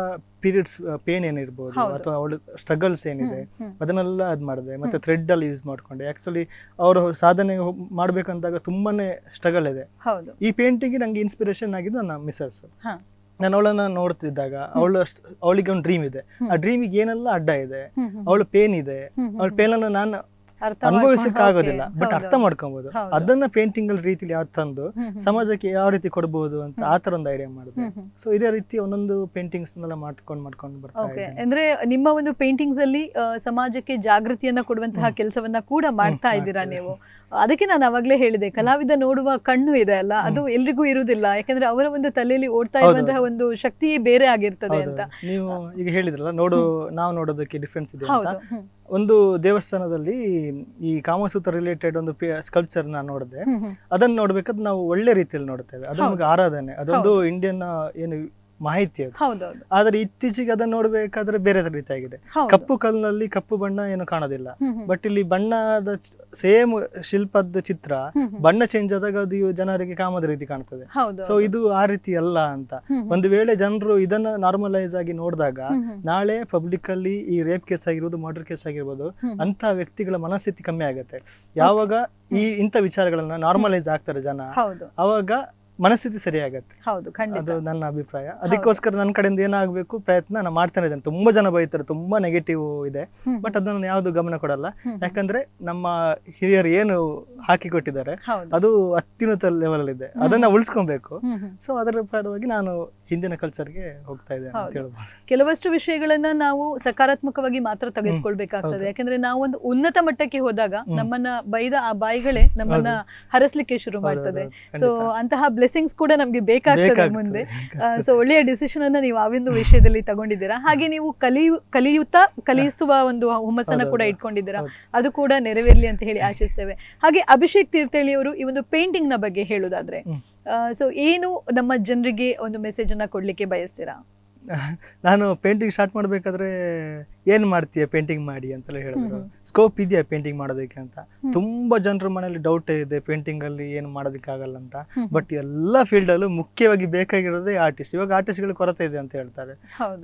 ಪೀರಿಯಡ್ಸ್ ಪೇನ್ ಏನಿರ್ಬೋದು ಅಥವಾ ಅವಳ ಸ್ಟ್ರಗಲ್ಸ್ ಏನಿದೆ ಅದನ್ನೆಲ್ಲ ಅದ್ ಮಾಡಿದೆ. ಮತ್ತೆ ಥ್ರೆಡ್ ಅಲ್ಲಿ ಯೂಸ್ ಮಾಡ್ಕೊಂಡೆ. ಆಕ್ಚುಲಿ ಅವರು ಸಾಧನೆ ಮಾಡ್ಬೇಕಂದಾಗ ತುಂಬಾನೇ ಸ್ಟ್ರಗಲ್ ಇದೆ. ಈ ಪೇಂಟಿಂಗ್ ನಂಗೆ ಇನ್ಸ್ಪಿರೇಷನ್ ಆಗಿದ್ದು ನನ್ನ ಮಿಸಸ್. ನಾನು ಅವಳನ್ನ ನೋಡ್ತಿದ್ದಾಗ ಅವಳಿಗೆ ಒಂದು ಡ್ರೀಮ್ ಇದೆ. ಆ ಡ್ರೀಮಿಗೆ ಏನೆಲ್ಲ ಅಡ್ಡ ಇದೆ, ಅವಳ ಪೇನ್ ಇದೆ, ಅವಳ ಪೇನ್ ಅನ್ನು ನಾನು ಅನುಭವಿಸಕ್ ಆಗೋದಿಲ್ಲ, ಬಟ್ ಅರ್ಥ ಮಾಡ್ಕೊಬಹುದು. ಅದನ್ನ ಪೇಂಟಿಂಗ್ ರೀತಿಲಿ ಯಾವ ತಂದು ಸಮಾಜಕ್ಕೆ ಯಾವ ರೀತಿ ಕೊಡಬಹುದು ಅಂತ ಆತರ ಒಂದು ಐಡಿಯಾ ಮಾಡಿದೆ. ಸೊ ಇದೇ ರೀತಿ ಒಂದೊಂದು ಪೇಂಟಿಂಗ್ಸ್ ಮಾಡ್ಕೊಂಡು ಬರ್ತಾ ಇದ್ದೀನಿ. ಅಂದ್ರೆ ನಿಮ್ಮ ಒಂದು ಪೇಂಟಿಂಗ್ಸ್ ಅಲ್ಲಿ ಸಮಾಜಕ್ಕೆ ಜಾಗೃತಿಯನ್ನ ಕೊಡುವಂತಹ ಕೆಲಸವನ್ನ ಕೂಡ ಮಾಡ್ತಾ ಇದ್ದೀರಾ ನೀವು. ಅದಕ್ಕೆ ನಾನು ಅವಾಗ್ಲೇ ಹೇಳಿದೆ, ಕಲಾವಿದ ನೋಡುವ ಕಣ್ಣು ಇದೆ ಅಲ್ಲ, ಅದು ಎಲ್ರಿಗೂ ಇರುವುದಿಲ್ಲ. ಯಾಕಂದ್ರೆ ಅವರ ಒಂದು ತಲೆಯಲ್ಲಿ ಓಡ್ತಾ ಇರುವಂತಹ ಒಂದು ಶಕ್ತಿಯೇ ಬೇರೆ ಆಗಿರ್ತದೆ ಅಂತ. ನೀವು ಈಗ ಹೇಳಿದ್ರಲ್ಲ, ನಾವು ನೋಡೋದಕ್ಕೆ ಡಿಫ್ರೆನ್ಸ್ ಇದೆ ಅಂತ. ಒಂದು ದೇವಸ್ಥಾನದಲ್ಲಿ ಈ ಕಾಮಸೂತ್ರ ರಿಲೇಟೆಡ್ ಒಂದು ಸ್ಕಲ್ಪ್ಚರ್ ನಾನು ನೋಡಿದೆ. ಅದನ್ನ ನೋಡ್ಬೇಕಾದ್ರೆ ನಾವು ಒಳ್ಳೆ ರೀತಿಯಲ್ಲಿ ನೋಡ್ತೇವೆ. ಅದು ನಮಗೆ ಆರಾಧನೆ. ಅದೊಂದು ಇಂಡಿಯನ್ ಏನು ಮಾಹಿತಿ ಅದು. ಹೌದೌದು. ಆದ್ರೆ ಇತ್ತೀಚೆಗೆ ಅದನ್ನ ನೋಡ್ಬೇಕಾದ್ರೆ ಬೇರೆ ರೀತಿ ಆಗಿದೆ. ಕಪ್ಪು ಕಲ್ಲಿನಲ್ಲಿ ಕಪ್ಪು ಬಣ್ಣ ಏನು ಕಾಣೋದಿಲ್ಲ, ಬಟ್ ಇಲ್ಲಿ ಬಣ್ಣದ ಸೇಮ್ ಶಿಲ್ಪದ ಚಿತ್ರ ಬಣ್ಣ ಚೇಂಜ್ ಆದಾಗ ಅದು ಜನರಿಗೆ ಕಾಮದ ರೀತಿ ಕಾಣ್ತದೆ. ಸೊ ಇದು ಆ ರೀತಿ ಅಲ್ಲ ಅಂತ. ಒಂದು ವೇಳೆ ಜನರು ಇದನ್ನ ನಾರ್ಮಲೈಸ್ ಆಗಿ ನೋಡಿದಾಗ ನಾಳೆ ಪಬ್ಲಿಕ್ ಅಲ್ಲಿ ಈ ರೇಪ್ ಕೇಸ್ ಆಗಿರ್ಬೋದು, ಮರ್ಡರ್ ಕೇಸ್ ಆಗಿರ್ಬೋದು, ಅಂತ ವ್ಯಕ್ತಿಗಳ ಮನಸ್ಥಿತಿ ಕಮ್ಮಿ ಆಗುತ್ತೆ. ಯಾವಾಗ ಇಂಥ ವಿಚಾರಗಳನ್ನ ನಾರ್ಮಲೈಸ್ ಆಗ್ತಾರೆ ಜನ, ಅವಾಗ ಮನಸ್ಥಿತಿ ಸರಿಯಾಗತ್ತೆ. ಅದು ನನ್ನ ಅಭಿಪ್ರಾಯ. ಅದಕ್ಕೋಸ್ಕರ ನನ್ನ ಕಡೆಯಿಂದ ಏನಾಗಬೇಕು ಪ್ರಯತ್ನ ನಾನು ಮಾಡ್ತಾನೆ ಇದ್ದೇನೆ. ತುಂಬಾ ಜನ ಬೈತಾರೆ, ತುಂಬಾ ನೆಗೆಟಿವ್ ಇದೆ, ಬಟ್ ಅದನ್ನು ಯಾವ್ದು ಗಮನ ಕೊಡಲ್ಲ. ಯಾಕಂದ್ರೆ ನಮ್ಮ ಹಿರಿಯರು ಏನು ಹಾಕಿ ಕೊಟ್ಟಿದ್ದಾರೆ ಅದು ಅತ್ಯುನ್ನತ ಲೆವೆಲ್ ಇದೆ, ಅದನ್ನ ಉಳಿಸ್ಕೊಬೇಕು. ಸೊ ಅದರ ಪರವಾಗಿ ನಾನು ಹಿಂದಿನ ಕಲ್ಚರ್ಗೆ ಹೋಗ್ತಾ ಇದ್ದೇನೆ ಅಂತ ಹೇಳ್ಬೋದು. ಕೆಲವಷ್ಟು ವಿಷಯಗಳನ್ನ ನಾವು ಸಕಾರಾತ್ಮಕವಾಗಿ ಮಾತ್ರ ತೆಗೆದುಕೊಳ್ಬೇಕಾಗ್ತದೆ. ಯಾಕಂದ್ರೆ ನಾವು ಒಂದು ಉನ್ನತ ಮಟ್ಟಕ್ಕೆ ಹೋದಾಗ ನಮ್ಮನ್ನ ಬೈದ ಆ ಬಾಯಿಗಳೇ ನಮ್ಮನ್ನ ಹರಸ್ಲಿಕ್ಕೆ ಶುರು ಮಾಡ್ತದೆ. ಸೊ ಅಂತಹ ಬ್ಲೆಸಿಂಗ್ಸ್ ಕೂಡ ನಮ್ಗೆ ಬೇಕಾಗ್ತದೆ ಮುಂದೆ. ಸೊ ಒಳ್ಳೆಯ ಡಿಸಿಷನ್ ಅನ್ನ ನೀವು ಆ ಒಂದು ವಿಷಯದಲ್ಲಿ ತಗೊಂಡಿದ್ದೀರಾ. ಹಾಗೆ ನೀವು ಕಲಿಸುವ ಒಂದು ಹುಮ್ಮಸ್ಸನ್ನ ಕೂಡ ಇಟ್ಕೊಂಡಿದ್ದೀರಾ. ಅದು ಕೂಡ ನೆರವೇರ್ಲಿ ಅಂತ ಹೇಳಿ ಆಶಿಸ್ತೇವೆ. ಹಾಗೆ ಅಭಿಷೇಕ್ ತೀರ್ಥಹಳ್ಳಿ ಅವರು ಈ ಒಂದು ಪೇಂಟಿಂಗ್ ನ ಬಗ್ಗೆ ಹೇಳುದಾದ್ರೆ, ಸೊ ಏನು ನಮ್ಮ ಜನರಿಗೆ ಒಂದು ಮೆಸೇಜ್ ಅನ್ನ ಕೊಡ್ಲಿಕ್ಕೆ ಬಯಸ್ತೀರಾ? ನಾನು ಪೇಂಟಿಂಗ್ ಸ್ಟಾರ್ಟ್ ಮಾಡ್ಬೇಕಾದ್ರೆ ಏನ್ ಮಾಡ್ತೀಯ ಪೇಂಟಿಂಗ್ ಮಾಡಿ ಅಂತೆಲ್ಲ ಹೇಳಿದ್ರು. ಸ್ಕೋಪ್ ಇದೆಯಾ ಪೇಂಟಿಂಗ್ ಮಾಡೋದಕ್ಕೆ ಅಂತ. ತುಂಬಾ ಜನರ ಮನೆಯಲ್ಲಿ ಡೌಟ್ ಇದೆ ಪೇಂಟಿಂಗ್ ಅಲ್ಲಿ ಏನು ಮಾಡೋದಕ್ಕೆ ಆಗಲ್ಲ ಅಂತ. ಬಟ್ ಎಲ್ಲಾ ಫೀಲ್ಡ್ ಅಲ್ಲೂ ಮುಖ್ಯವಾಗಿ ಬೇಕಾಗಿರೋದೇ ಆರ್ಟಿಸ್ಟ್. ಇವಾಗ ಆರ್ಟಿಸ್ಟ್ಗಳ ಕೊರತೆ ಇದೆ ಅಂತ ಹೇಳ್ತಾರೆ.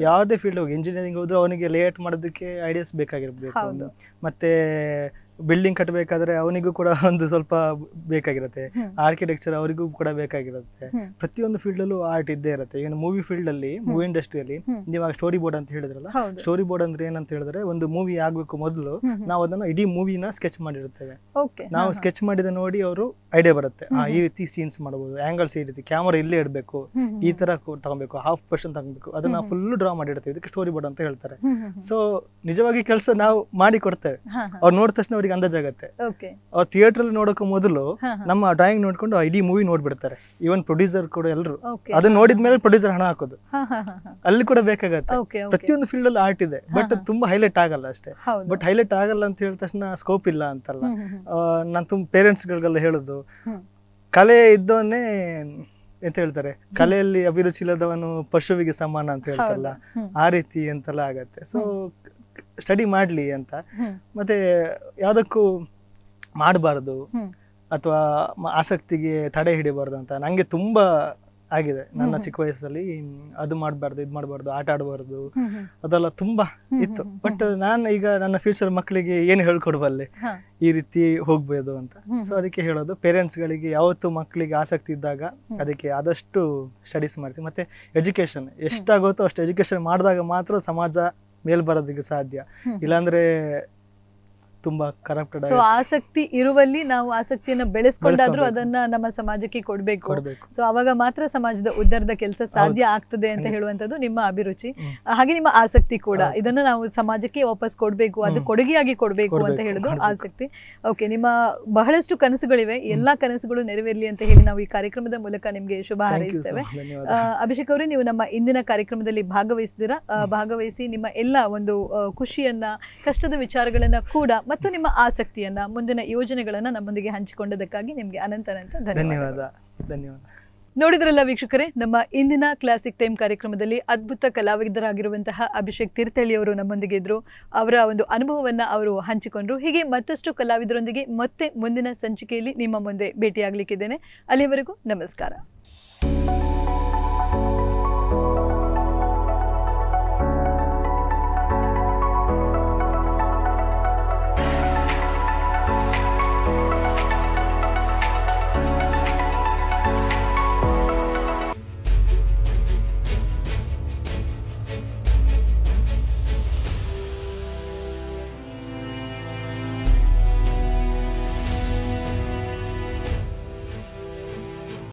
ಯಾವುದೇ ಫೀಲ್ಡ್ ಹೋಗಿ, ಇಂಜಿನಿಯರಿಂಗ್ ಹೋದ್ರೆ ಅವನಿಗೆ ಲೇಔಟ್ ಮಾಡೋದಕ್ಕೆ ಐಡಿಯಾಸ್ ಬೇಕಾಗಿರ್ಬೇಕು, ಮತ್ತೆ ಬಿಲ್ಡಿಂಗ್ ಕಟ್ಟಬೇಕಾದ್ರೆ ಅವನಿಗೂ ಕೂಡ ಒಂದು ಸ್ವಲ್ಪ ಬೇಕಾಗಿರುತ್ತೆ, ಆರ್ಕಿಟೆಕ್ಚರ್ ಅವರಿಗೂ ಕೂಡ ಬೇಕಾಗಿರುತ್ತೆ. ಪ್ರತಿಯೊಂದು ಫೀಲ್ಡ್ ಅಲ್ಲೂ ಆರ್ಟ್ ಇದ್ದೇ ಇರುತ್ತೆ. ಈಗ ಮೂವಿ ಫೀಲ್ಡ್ ಅಲ್ಲಿ, ಮೂವಿ ಇಂಡಸ್ಟ್ರಿಯಲ್ಲಿ ನೀವಾಗ ಸ್ಟೋರಿ ಬೋರ್ಡ್ ಅಂತ ಹೇಳಿದ್ರಲ್ಲ, ಸ್ಟೋರಿ ಬೋರ್ಡ್ ಅಂದ್ರೆ ಏನಂತ ಹೇಳಿದ್ರೆ ಒಂದು ಮೂವಿ ಆಗ್ಬೇಕು ಮೊದಲು ನಾವು ಅದನ್ನ ಇಡೀ ಮೂವಿನ ಸ್ಕೆಚ್ ಮಾಡಿರ್ತೇವೆ. ನಾವು ಸ್ಕೆಚ್ ಮಾಡಿದ ನೋಡಿ ಅವರು ಐಡಿಯಾ ಬರುತ್ತೆ, ಈ ರೀತಿ ಸೀನ್ಸ್ ಮಾಡಬಹುದು, ಆಂಗಲ್ಸ್ ಈ ರೀತಿ, ಕ್ಯಾಮರಾ ಇಲ್ಲೇ ಇಡಬೇಕು, ಈ ತರ ತಗೊಬೇಕು, ಹಾಫ್ ಪರ್ಸನ್ ತಗೊಬೇಕು, ಅದನ್ನ ಫುಲ್ ಡ್ರಾ ಮಾಡಿರ್ತೇವೆ. ಇದಕ್ಕೆ ಸ್ಟೋರಿ ಬೋರ್ಡ್ ಅಂತ ಹೇಳ್ತಾರೆ. ಸೊ ನಿಜವಾಗಿ ಕೆಲಸ ನಾವು ಮಾಡಿ ಕೊಡ್ತೇವೆ. ಅವ್ರು ನೋಡಿದ ತಕ್ಷಣ ಅಂದಾಜಾಗತ್ತೆ. ಅವ್ರು ಥಿಯೇಟರ್ ಅಲ್ಲಿ ನೋಡೋಕೆ ಮೊದಲು ನಮ್ಮ ಡ್ರಾಯಿಂಗ್ ನೋಡ್ಕೊಂಡು ಇಡೀ ಮೂವಿ ನೋಡ್ಬಿಡ್ತಾರೆ. ಈವನ್ ಪ್ರೊಡ್ಯೂಸರ್ ಕೂಡ ಎಲ್ಲರೂ ಅದನ್ನ ನೋಡಿದ್ಮೇಲೆ ಪ್ರೊಡ್ಯೂಸರ್ ಹಣ ಹಾಕೋದು, ಅಲ್ಲಿ ಕೂಡ ಬೇಕಾಗತ್ತೆ. ಪ್ರತಿಯೊಂದು ಫೀಲ್ಡ್ ಅಲ್ಲಿ ಆರ್ಟ್ ಇದೆ, ಬಟ್ ತುಂಬಾ ಹೈಲೈಟ್ ಆಗಲ್ಲ ಅಷ್ಟೇ. ಬಟ್ ಹೈಲೈಟ್ ಆಗಲ್ಲ ಅಂತ ಹೇಳಿದ ತಕ್ಷಣ ಸ್ಕೋಪ್ ಇಲ್ಲ ಅಂತಲ್ಲ. ನಾನು ತುಂಬ ಪೇರೆಂಟ್ಸ್ ಗಳಿಗೆಲ್ಲ ಹೇಳುದು, ಕಲೆ ಇದ್ದವನ್ನೇ ಎಂತ ಹೇಳ್ತಾರೆ, ಕಲೆಯಲ್ಲಿ ಅಭಿರುಚಿ ಇಲ್ಲದವನು ಪಶುವಿಗೆ ಸಮಾನ ಅಂತ ಹೇಳ್ತಾರಲ್ಲ, ಆ ರೀತಿ ಅಂತೆಲ್ಲ ಆಗತ್ತೆ. ಸೊ ಸ್ಟಡಿ ಮಾಡ್ಲಿ ಅಂತ. ಮತ್ತೆ ಯಾವ್ದಕ್ಕೂ ಮಾಡಬಾರ್ದು ಅಥವಾ ಆಸಕ್ತಿಗೆ ತಡೆ ಹಿಡಿಬಾರ್ದು ಅಂತ ನಂಗೆ ತುಂಬಾ ಆಗಿದೆ. ನನ್ನ ಚಿಕ್ಕ ವಯಸ್ಸಲ್ಲಿ ಅದು ಮಾಡಬಾರ್ದು, ಇದು ಮಾಡಬಾರ್ದು, ಆಟ ಆಡಬಾರ್ದು, ಅದೆಲ್ಲ ತುಂಬಾ ಇತ್ತು. ಬಟ್ ನಾನು ಈಗ ನನ್ನ ಫ್ಯೂಚರ್ ಮಕ್ಕಳಿಗೆ ಏನು ಹೇಳ್ಕೊಡ್ಬಲ್ಲೆ, ಈ ರೀತಿ ಹೋಗ್ಬೋದು ಅಂತ. ಸೊ ಅದಕ್ಕೆ ಹೇಳೋದು, ಪೇರೆಂಟ್ಸ್ ಗಳಿಗೆ ಯಾವತ್ತು ಮಕ್ಕಳಿಗೆ ಆಸಕ್ತಿ ಇದ್ದಾಗ ಅದಕ್ಕೆ ಆದಷ್ಟು ಸ್ಟಡೀಸ್ ಮಾಡಿಸಿ. ಮತ್ತೆ ಎಜುಕೇಶನ್ ಎಷ್ಟಾಗುತ್ತೋ ಅಷ್ಟು ಎಜುಕೇಶನ್ ಮಾಡಿದಾಗ ಮಾತ್ರ ಸಮಾಜ ಮೇಲ್ ಬರೋದಕ್ಕೆ ಸಾಧ್ಯ. ಇಲ್ಲಾಂದ್ರೆ ತುಂಬಾ ಕರಪ್ಟೆಡ್. ಸೊ ಆಸಕ್ತಿ ಇರುವಲ್ಲಿ ನಾವು ಆಸಕ್ತಿಯನ್ನ ಬೆಳೆಸ್ಕೊಂಡಾದ್ರೂ ಅದನ್ನ ನಮ್ಮ ಸಮಾಜಕ್ಕೆ ಕೊಡ್ಬೇಕು. ಸೊ ಅವಾಗ ಮಾತ್ರ ಸಮಾಜದ ಉದ್ಧಾರದ ಕೆಲಸ ಸಾಧ್ಯ ಆಗ್ತದೆ ಅಂತ ಹೇಳುವಂತದ್ದು ನಿಮ್ಮ ಅಭಿರುಚಿ, ಹಾಗೆ ನಿಮ್ಮ ಆಸಕ್ತಿ ಕೂಡ. ಇದನ್ನ ನಾವು ಸಮಾಜಕ್ಕೆ ವಾಪಸ್ ಕೊಡ್ಬೇಕು, ಅದು ಕೊಡುಗೆಯಾಗಿ ಕೊಡ್ಬೇಕು ಅಂತ ಹೇಳುದು ಆಸಕ್ತಿ. ಓಕೆ, ನಿಮ್ಮ ಬಹಳಷ್ಟು ಕನಸುಗಳಿವೆ, ಎಲ್ಲಾ ಕನಸುಗಳು ನೆರವೇರ್ಲಿ ಅಂತ ಹೇಳಿ ನಾವು ಈ ಕಾರ್ಯಕ್ರಮದ ಮೂಲಕ ನಿಮ್ಗೆ ಶುಭ ಹಾರೈಸ್ತೇವೆ. ಅಭಿಷೇಕ್ ಅವರೇ, ನೀವು ನಮ್ಮ ಇಂದಿನ ಕಾರ್ಯಕ್ರಮದಲ್ಲಿ ಭಾಗವಹಿಸಿ ನಿಮ್ಮ ಎಲ್ಲ ಒಂದು ಖುಷಿಯನ್ನ, ಕಷ್ಟದ ವಿಚಾರಗಳನ್ನ ಕೂಡ ಮತ್ತು ನಿಮ್ಮ ಆಸಕ್ತಿಯನ್ನ, ಮುಂದಿನ ಯೋಜನೆಗಳನ್ನ ನಮ್ಮೊಂದಿಗೆ ಹಂಚಿಕೊಂಡದಕ್ಕಾಗಿ ನಿಮ್ಗೆ ಅನಂತ ಧನ್ಯವಾದ. ನೋಡಿದ್ರಲ್ಲ ವೀಕ್ಷಕರೇ, ನಮ್ಮ ಇಂದಿನ ಕ್ಲಾಸಿಕ್ ಟೈಮ್ ಕಾರ್ಯಕ್ರಮದಲ್ಲಿ ಅದ್ಭುತ ಕಲಾವಿದರಾಗಿರುವಂತಹ ಅಭಿಷೇಕ್ ತೀರ್ಥಹಳ್ಳಿ ಅವರು ನಮ್ಮೊಂದಿಗೆ ಇದ್ರು. ಅವರ ಒಂದು ಅನುಭವವನ್ನ ಅವರು ಹಂಚಿಕೊಂಡ್ರು. ಹೀಗೆ ಮತ್ತಷ್ಟು ಕಲಾವಿದರೊಂದಿಗೆ ಮತ್ತೆ ಮುಂದಿನ ಸಂಚಿಕೆಯಲ್ಲಿ ನಿಮ್ಮ ಮುಂದೆ ಭೇಟಿಯಾಗಲಿಕ್ಕಿದ್ದೇನೆ. ಅಲ್ಲಿವರೆಗೂ ನಮಸ್ಕಾರ.